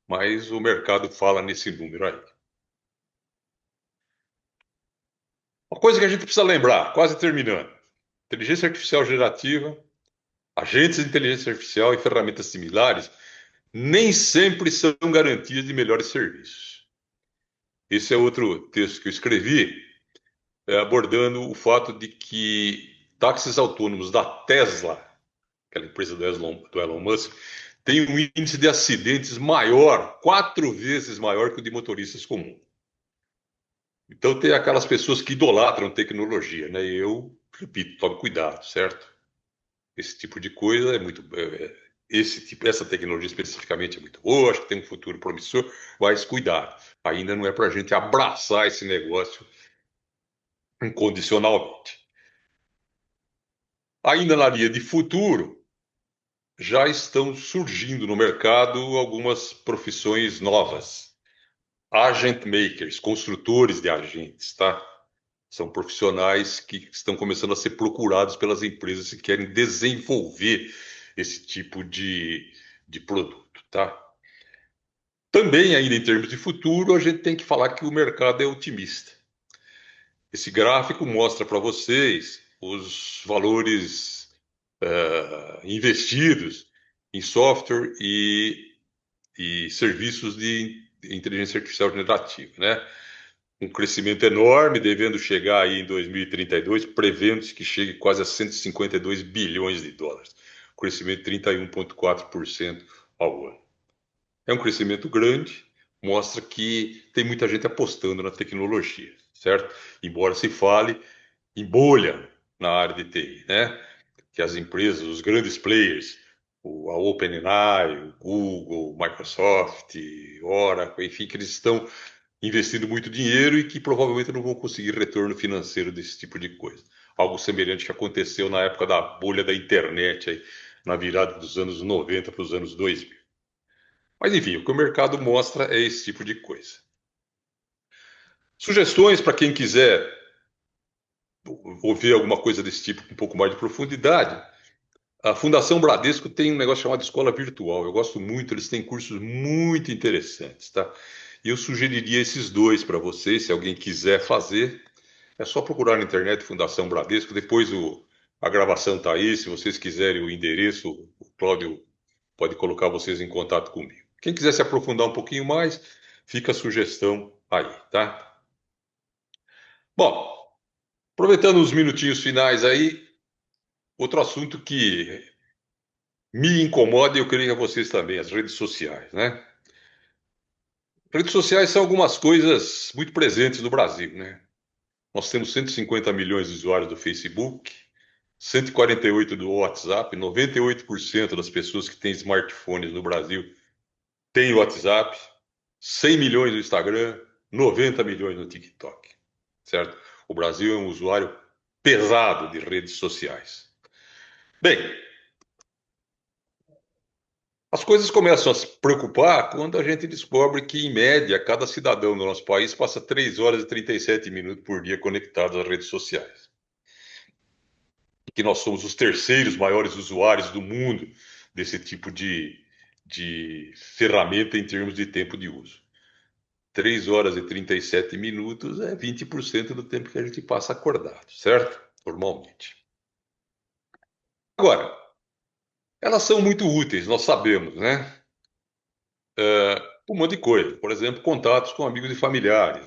Mas o mercado fala nesse número aí. Uma coisa que a gente precisa lembrar, quase terminando: inteligência artificial gerativa, agentes de inteligência artificial e ferramentas similares nem sempre são garantias de melhores serviços. Esse é outro texto que eu escrevi, abordando o fato de que táxis autônomos da Tesla, aquela empresa do Elon Musk, tem um índice de acidentes maior, 4 vezes maior que o de motoristas comuns. Então tem aquelas pessoas que idolatram tecnologia, né? Eu repito, tome cuidado, certo? Esse tipo de coisa é muito, essa tecnologia especificamente é muito boa, acho que tem um futuro promissor, mas cuidado. Ainda não é para a gente abraçar esse negócio incondicionalmente. Ainda na linha de futuro, já estão surgindo no mercado algumas profissões novas. Agent makers, construtores de agentes, tá? São profissionais que estão começando a ser procurados pelas empresas que querem desenvolver esse tipo de produto, tá? Também, ainda em termos de futuro, a gente tem que falar que o mercado é otimista. Esse gráfico mostra para vocês os valores investidos em software e serviços de inteligência artificial generativa, né? Um crescimento enorme, devendo chegar aí em 2032, prevendo-se que chegue quase a 152 bilhões de dólares. Crescimento de 31,4% ao ano. É um crescimento grande, mostra que tem muita gente apostando na tecnologia, certo? Embora se fale em bolha na área de TI, né? Que as empresas, os grandes players, a OpenAI, o Google, Microsoft, Oracle, enfim, que eles estão investindo muito dinheiro e que provavelmente não vão conseguir retorno financeiro desse tipo de coisa. Algo semelhante que aconteceu na época da bolha da internet, aí, na virada dos anos 90 para os anos 2000. Mas enfim, o que o mercado mostra é esse tipo de coisa. Sugestões para quem quiser ouvir alguma coisa desse tipo com um pouco mais de profundidade. A Fundação Bradesco tem um negócio chamado Escola Virtual. Eu gosto muito, eles têm cursos muito interessantes, tá? E eu sugeriria esses dois para vocês, se alguém quiser fazer. É só procurar na internet Fundação Bradesco. Depois a gravação está aí. Se vocês quiserem o endereço, o Cláudio pode colocar vocês em contato comigo. Quem quiser se aprofundar um pouquinho mais, fica a sugestão aí, tá? Bom, aproveitando os minutinhos finais aí, outro assunto que me incomoda e eu creio que a vocês também, as redes sociais, né? Redes sociais são algumas coisas muito presentes no Brasil, né? Nós temos 150 milhões de usuários do Facebook, 148 do WhatsApp, 98% das pessoas que têm smartphones no Brasil têm WhatsApp, 100 milhões no Instagram, 90 milhões no TikTok, certo? O Brasil é um usuário pesado de redes sociais. Bem, as coisas começam a se preocupar quando a gente descobre que, em média, cada cidadão do nosso país passa 3 horas e 37 minutos por dia conectado às redes sociais. E que nós somos os terceiros maiores usuários do mundo desse tipo de ferramenta em termos de tempo de uso. 3 horas e 37 minutos é 20% do tempo que a gente passa acordado, certo? Normalmente. Agora, elas são muito úteis, nós sabemos, né? Um monte de coisa. Por exemplo, contatos com amigos e familiares.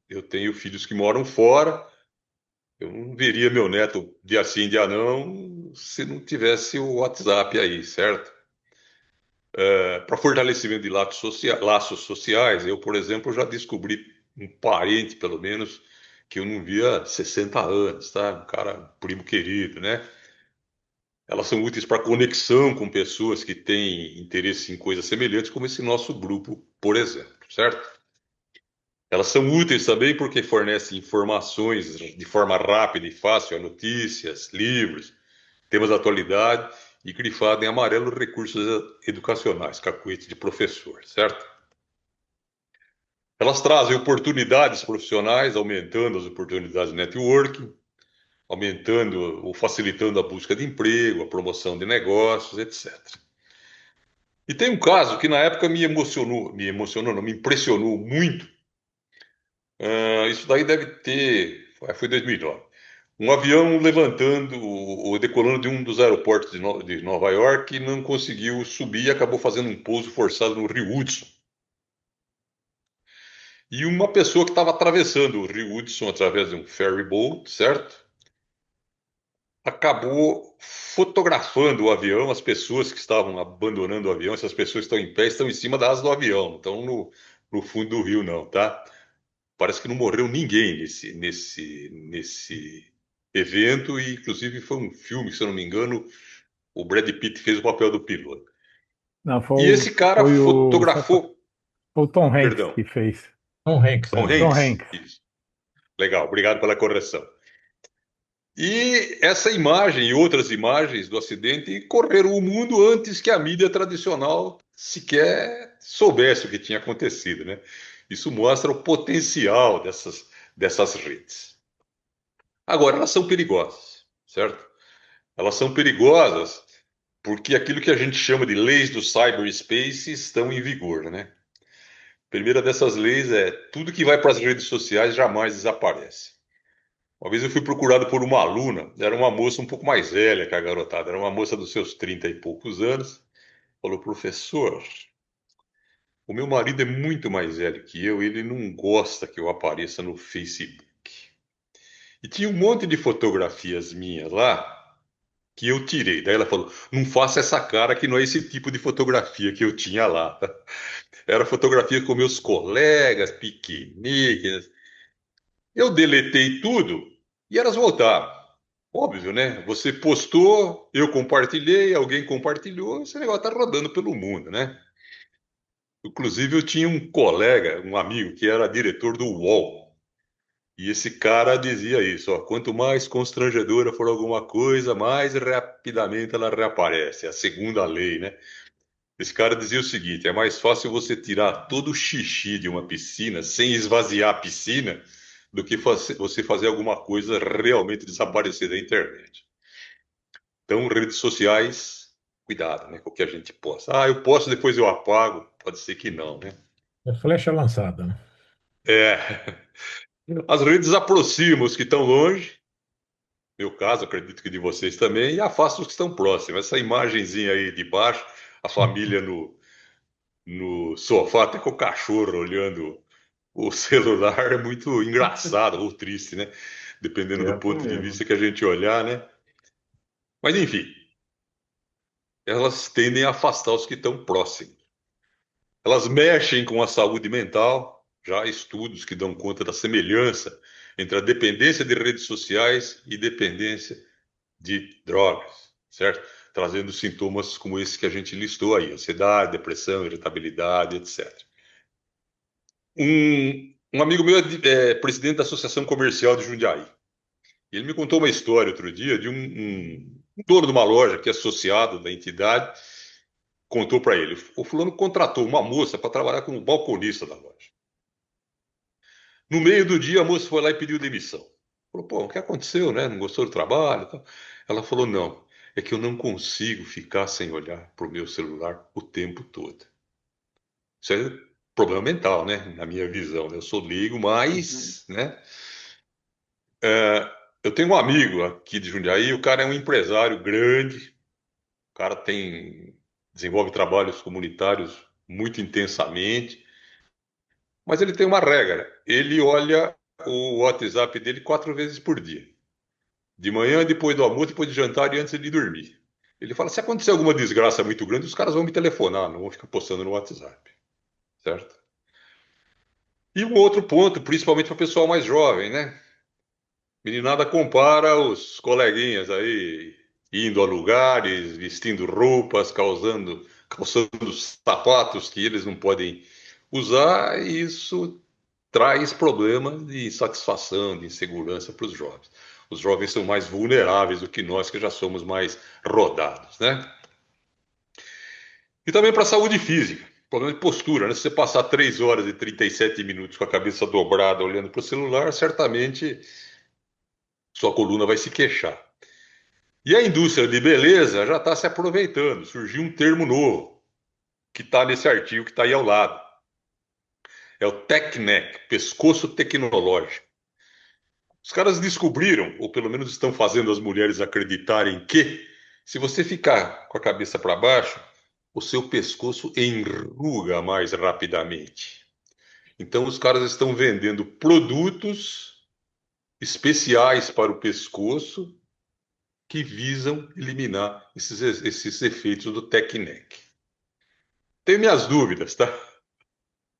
Eu tenho filhos que moram fora. Eu não veria meu neto dia sim, dia não, se não tivesse o WhatsApp aí, certo? Para fortalecimento de laços sociais, eu, por exemplo, já descobri um parente, pelo menos, que eu não via há 60 anos, tá? Um cara, um primo querido, né? Elas são úteis para conexão com pessoas que têm interesse em coisas semelhantes, como esse nosso grupo, por exemplo, certo? Elas são úteis também porque fornecem informações de forma rápida e fácil, notícias, livros, temas da atualidade e grifado em amarelo recursos educacionais, cacuete de professor, certo? Elas trazem oportunidades profissionais, aumentando as oportunidades de networking, aumentando ou facilitando a busca de emprego, a promoção de negócios, etc. E tem um caso que na época me emocionou, não, me impressionou muito. Isso daí deve ter, foi 2009. Um avião levantando ou decolando de um dos aeroportos de Nova York e não conseguiu subir e acabou fazendo um pouso forçado no Rio Hudson. E uma pessoa que estava atravessando o Rio Hudson através de um ferry boat, certo? Acabou fotografando o avião, as pessoas que estavam abandonando o avião, essas pessoas que estão em pé, estão em cima da asa do avião, não estão no fundo do rio, não, tá? Parece que não morreu ninguém nesse evento, e inclusive foi um filme, se eu não me engano, o Brad Pitt fez o papel do piloto. Não, E esse cara foi o, fotografou, foi o Tom Hanks perdão, que fez. Tom Hanks, Tom né? Tom Hanks. Hanks. Isso. Legal, obrigado pela correção. E essa imagem e outras imagens do acidente correram o mundo antes que a mídia tradicional sequer soubesse o que tinha acontecido, né? Isso mostra o potencial dessas redes. Agora, elas são perigosas, certo? Elas são perigosas porque aquilo que a gente chama de leis do cyberspace estão em vigor, né? A primeira dessas leis é tudo que vai para as redes sociais jamais desaparece. Uma vez eu fui procurado por uma aluna, era uma moça um pouco mais velha que a garotada, era uma moça dos seus 30 e poucos anos. Falou, professor, o meu marido é muito mais velho que eu e ele não gosta que eu apareça no Facebook. E tinha um monte de fotografias minhas lá que eu tirei. Daí ela falou: não faça essa cara que não é esse tipo de fotografia que eu tinha lá. Era fotografia com meus colegas, piqueniques. Eu deletei tudo e elas voltaram. Óbvio, né? Você postou, eu compartilhei, alguém compartilhou, esse negócio tá rodando pelo mundo, né? Inclusive, eu tinha um colega, um amigo, que era diretor do UOL. E esse cara dizia isso, ó, quanto mais constrangedora for alguma coisa, mais rapidamente ela reaparece. É a segunda lei, né? Esse cara dizia o seguinte: é mais fácil você tirar todo o xixi de uma piscina sem esvaziar a piscina do que você fazer alguma coisa realmente desaparecer da internet. Então, redes sociais, cuidado, né, com o que a gente posta. Ah, eu posto, depois eu apago. Pode ser que não, né? É flecha lançada, né? É, as redes aproximam os que estão longe, meu caso, acredito que de vocês também, e afastam os que estão próximos. Essa imagenzinha aí de baixo, a família no sofá, até com o cachorro olhando o celular, é muito engraçado ou triste, né? Dependendo É do assim ponto de mesmo. vista que a gente olhar, né? Mas enfim, elas tendem a afastar os que estão próximos. Elas mexem com a saúde mental, já há estudos que dão conta da semelhança entre a dependência de redes sociais e dependência de drogas, certo? Trazendo sintomas como esse que a gente listou aí: ansiedade, depressão, irritabilidade, etc. Um amigo meu é presidente da Associação Comercial de Jundiaí. Ele me contou uma história outro dia de um dono de uma loja que é associado da entidade, contou para ele: o fulano contratou uma moça para trabalhar como balconista da loja. No meio do dia, a moça foi lá e pediu demissão. Falou, pô, o que aconteceu, né? Não gostou do trabalho? E tal. Ela falou, não, é que eu não consigo ficar sem olhar para o meu celular o tempo todo. Isso é problema mental, né? Na minha visão, né? Eu sou leigo, Uhum. mas, né? Eu tenho um amigo aqui de Jundiaí, o cara é um empresário grande, o cara desenvolve trabalhos comunitários muito intensamente, mas ele tem uma regra, ele olha o WhatsApp dele 4 vezes por dia. De manhã, depois do almoço, depois de jantar e antes de dormir. Ele fala, se acontecer alguma desgraça muito grande, os caras vão me telefonar, não vão ficar postando no WhatsApp, certo? E um outro ponto, principalmente para o pessoal mais jovem, né? Meninada compara os coleguinhas aí indo a lugares, vestindo roupas, calçando sapatos que eles não podem usar, e isso traz problemas de insatisfação, de insegurança para os jovens. Os jovens são mais vulneráveis do que nós, que já somos mais rodados, né? E também para a saúde física, problema de postura, né? Se você passar 3 horas e 37 minutos com a cabeça dobrada olhando para o celular, certamente sua coluna vai se queixar. E a indústria de beleza já está se aproveitando. Surgiu um termo novo que está nesse artigo que está aí ao lado. É o tech neck, pescoço tecnológico. Os caras descobriram, ou pelo menos estão fazendo as mulheres acreditarem que, se você ficar com a cabeça para baixo, o seu pescoço enruga mais rapidamente. Então, os caras estão vendendo produtos especiais para o pescoço que visam eliminar esses efeitos do tech neck. Tenho minhas dúvidas, tá?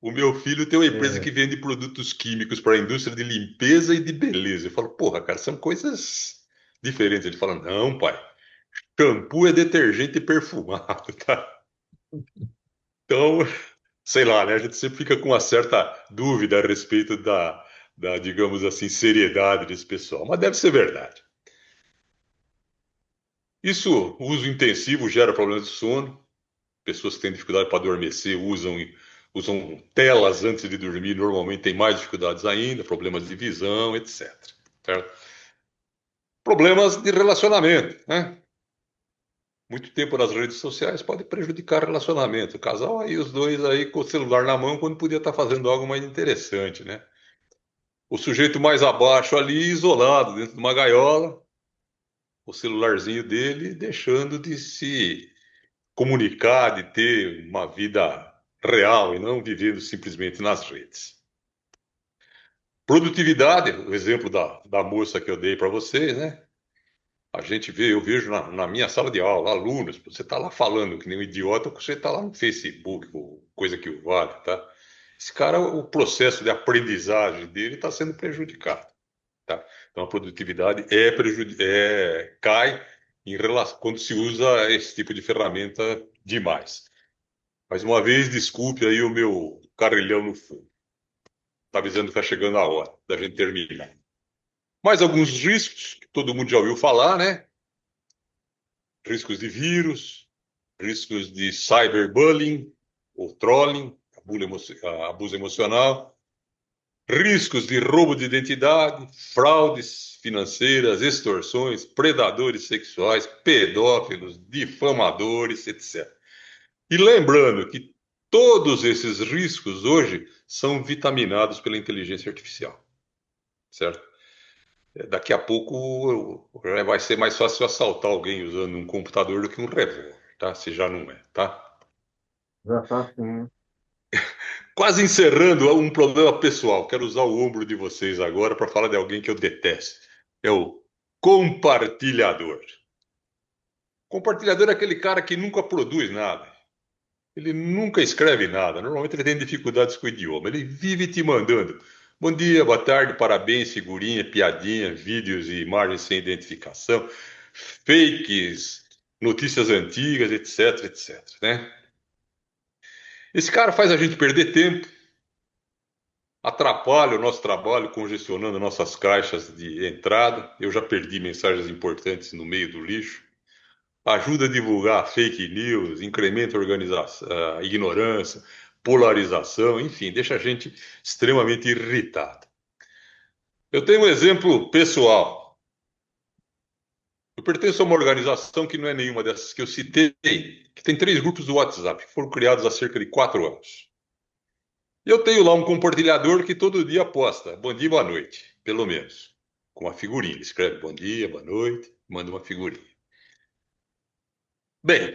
O meu filho tem uma empresa que É, vende produtos químicos para a indústria de limpeza e de beleza. Eu falo, porra, cara, são coisas diferentes. Ele fala, não, pai, shampoo é detergente perfumado, tá? Então, sei lá, né? A gente sempre fica com uma certa dúvida a respeito digamos assim, seriedade desse pessoal. Mas deve ser verdade. Isso, o uso intensivo gera problemas de sono. Pessoas que têm dificuldade para adormecer usam telas antes de dormir, normalmente têm mais dificuldades ainda, problemas de visão, etc. Certo? Problemas de relacionamento, né? Muito tempo nas redes sociais pode prejudicar relacionamento. O casal aí, os dois aí com o celular na mão, quando podia estar fazendo algo mais interessante, né? O sujeito mais abaixo ali, isolado, dentro de uma gaiola, o celularzinho dele, deixando de se comunicar, de ter uma vida real e não vivendo simplesmente nas redes. Produtividade, o exemplo da moça que eu dei para vocês, né? A gente vê, eu vejo na minha sala de aula, alunos, você está lá falando que nem um idiota, você está lá no Facebook, ou coisa que o vale, tá? Esse cara, o processo de aprendizagem dele está sendo prejudicado, tá? Então a produtividade cai em relação, quando se usa esse tipo de ferramenta demais. Mais uma vez, desculpe aí o meu carrilhão no fundo. Está avisando que está chegando a hora da gente terminar. Mais alguns riscos que todo mundo já ouviu falar, né? Riscos de vírus, riscos de cyberbullying ou trolling, abuso emocional, riscos de roubo de identidade, fraudes financeiras, extorsões, predadores sexuais, pedófilos, difamadores, etc. E lembrando que todos esses riscos hoje são vitaminados pela inteligência artificial, certo? Daqui a pouco vai ser mais fácil assaltar alguém usando um computador do que um revólver, tá? Se já não é, tá? Já tá assim. Quase encerrando um problema pessoal. Quero usar o ombro de vocês agora para falar de alguém que eu detesto. É o compartilhador. Compartilhador é aquele cara que nunca produz nada. Ele nunca escreve nada. Normalmente ele tem dificuldades com o idioma. Ele vive te mandando. Bom dia, boa tarde, parabéns, figurinha, piadinha, vídeos e imagens sem identificação, fakes, notícias antigas, etc, etc, né? Esse cara faz a gente perder tempo, atrapalha o nosso trabalho, congestionando nossas caixas de entrada. Eu já perdi mensagens importantes no meio do lixo. Ajuda a divulgar fake news, incrementa a ignorância, polarização, enfim, deixa a gente extremamente irritado. Eu tenho um exemplo pessoal. Eu pertenço a uma organização que não é nenhuma dessas que eu citei, que tem 3 grupos do WhatsApp, que foram criados há cerca de 4 anos. Eu tenho lá um compartilhador que todo dia posta bom dia, boa noite, pelo menos, com uma figurinha. Ele escreve bom dia, boa noite, manda uma figurinha. Bem,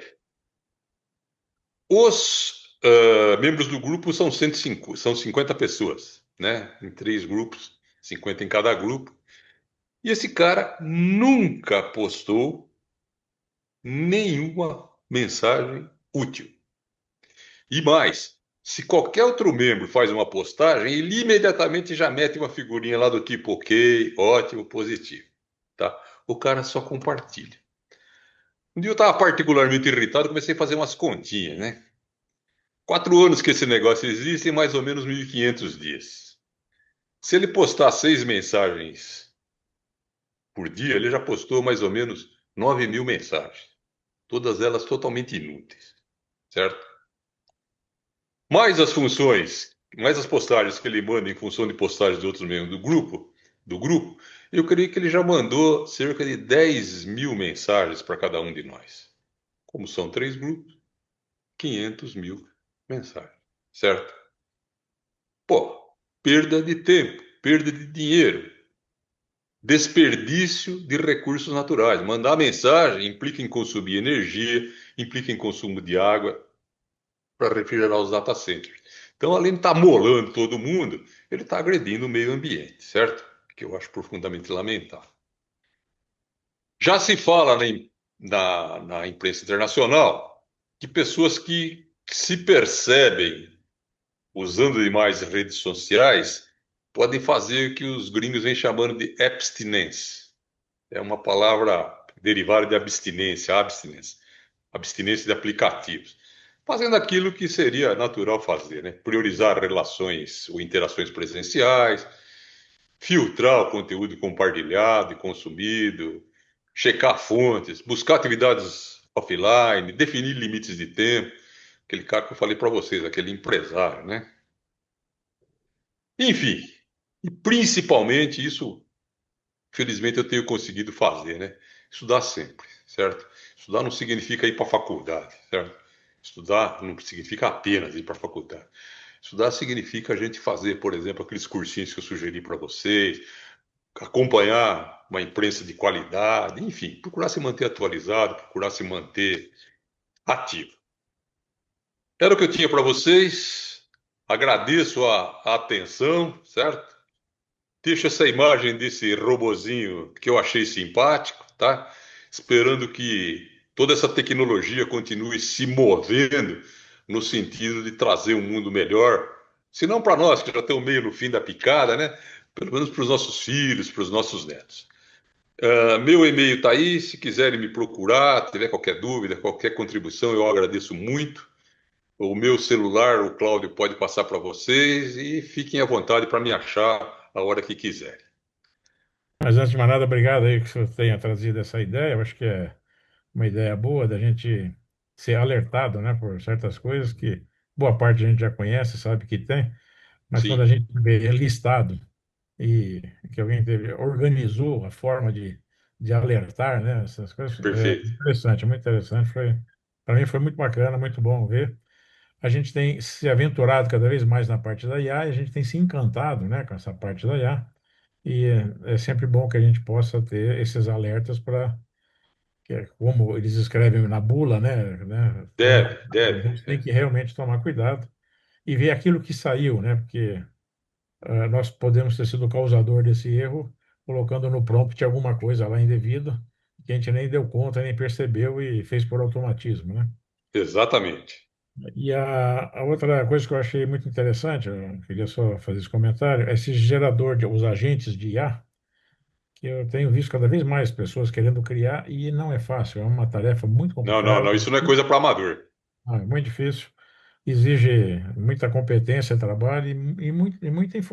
os membros do grupo são 105, são 50 pessoas, né? Em 3 grupos, 50 em cada grupo. E esse cara nunca postou nenhuma mensagem útil. E mais, se qualquer outro membro faz uma postagem, ele imediatamente já mete uma figurinha lá do tipo ok, ótimo, positivo. Tá? O cara só compartilha. Um dia eu estava particularmente irritado, comecei a fazer umas continhas, né? 4 anos que esse negócio existe, mais ou menos 1.500 dias. Se ele postar 6 mensagens por dia, ele já postou mais ou menos 9.000 mensagens. Todas elas totalmente inúteis, certo? Mais as funções, mais as postagens que ele manda em função de postagens de outros membros do grupo, eu creio que ele já mandou cerca de 10.000 mensagens para cada um de nós. Como são 3 grupos, 500.000 mensagens, certo? Pô, perda de tempo, perda de dinheiro, desperdício de recursos naturais. Mandar mensagem implica em consumir energia, implica em consumo de água para refrigerar os data centers. Então, além de estar molando todo mundo, ele está agredindo o meio ambiente, certo? Que eu acho profundamente lamentável. Já se fala na imprensa internacional que pessoas que se percebem usando demais redes sociais podem fazer o que os gringos vêm chamando de abstinência. É uma palavra derivada de abstinência, abstinência de aplicativos. Fazendo aquilo que seria natural fazer, né? Priorizar relações ou interações presenciais, filtrar o conteúdo compartilhado e consumido, checar fontes, buscar atividades offline, definir limites de tempo. Aquele cara que eu falei para vocês, aquele empresário, né? Enfim, e principalmente isso felizmente eu tenho conseguido fazer, né? Estudar sempre, certo? Estudar não significa ir para a faculdade, certo? Estudar não significa apenas ir para a faculdade. Estudar significa a gente fazer, por exemplo, aqueles cursinhos que eu sugeri para vocês, acompanhar uma imprensa de qualidade, enfim, procurar se manter atualizado, procurar se manter ativo. Era o que eu tinha para vocês. Agradeço a atenção, certo? Deixo essa imagem desse robozinho que eu achei simpático, tá? Esperando que toda essa tecnologia continue se movendo no sentido de trazer um mundo melhor. Se não para nós, que já estamos meio no fim da picada, né? Pelo menos para os nossos filhos, para os nossos netos. Meu e-mail está aí. Se quiserem me procurar, tiver qualquer dúvida, qualquer contribuição, eu agradeço muito. O meu celular, o Cláudio pode passar para vocês e fiquem à vontade para me achar a hora que quiserem. Mas antes de mais nada, obrigado aí que você tenha trazido essa ideia. Eu acho que é uma ideia boa da gente ser alertado, né, por certas coisas que boa parte a gente já conhece, sabe que tem, mas quando a Sim, gente vê listado e que alguém organizou a forma de alertar, né, essas coisas, é perfeito. interessante, é muito interessante. Para mim foi muito bacana, muito bom ver. A gente tem se aventurado cada vez mais na parte da IA e a gente tem se encantado, né, com essa parte da IA. E é sempre bom que a gente possa ter esses alertas para, como eles escrevem na bula, né, Deve, a deve. gente tem que realmente tomar cuidado e ver aquilo que saiu, né, porque nós podemos ter sido o causador desse erro, colocando no prompt alguma coisa lá indevida, que a gente nem deu conta, nem percebeu e fez por automatismo, né? Exatamente. E a outra coisa que eu achei muito interessante, eu queria só fazer esse comentário, é esse gerador os agentes de IA, que eu tenho visto cada vez mais pessoas querendo criar e não é fácil, é uma tarefa muito Não, não, complicada, não. Isso não é coisa para amador. é muito difícil, exige muita competência, trabalho e muito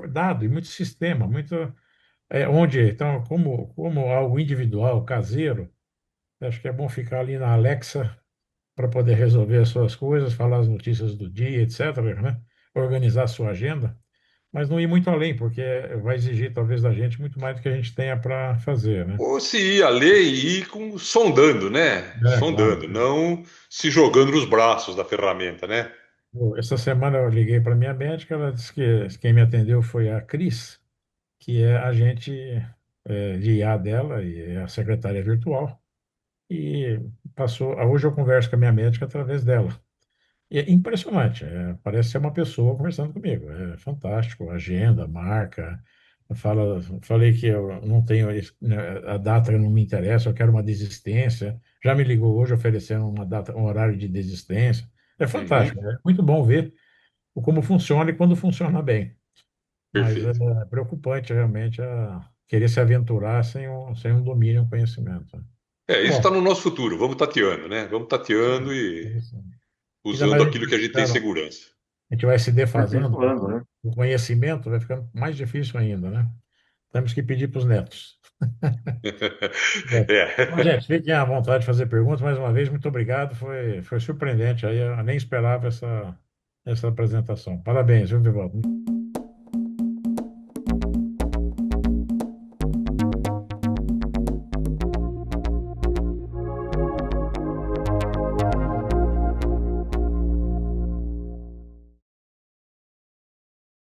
dado, e muito sistema, muito onde, então, como algo individual, caseiro, acho que é bom ficar ali na Alexa para poder resolver as suas coisas, falar as notícias do dia, etc., né? Organizar a sua agenda, mas não ir muito além, porque vai exigir talvez da gente muito mais do que a gente tenha para fazer, né? Ou se ir a ler e ir sondando, né? É, claro. Sondando, não se jogando nos braços da ferramenta, né? Essa semana eu liguei para minha médica, ela disse que quem me atendeu foi a Cris, que é agente de IA dela e é a secretária virtual. E hoje eu converso com a minha médica através dela. E é impressionante, parece ser uma pessoa conversando comigo. É fantástico, agenda, marca. Falei que eu não tenho, né, a data não me interessa, eu quero uma desistência. Já me ligou hoje oferecendo uma data, um horário de desistência. É fantástico, Uhum, é muito bom ver como funciona e quando funciona bem. Mas é perfeito. preocupante realmente querer se aventurar sem um domínio, um conhecimento. Isso está Bom, no nosso futuro. Vamos tateando, né? Vamos tateando é e isso. Ainda usando mais a gente aquilo vai que a gente tem ficando segurança. a gente vai se defasando, Aperfeiçoando, né? o conhecimento vai ficando mais difícil ainda, né? Temos que pedir para os netos. É. Bom, É. gente, fiquem à vontade de fazer perguntas. Mais uma vez, muito obrigado. Foi surpreendente. Aí eu nem esperava essa apresentação. Parabéns, viu, Vivaldo?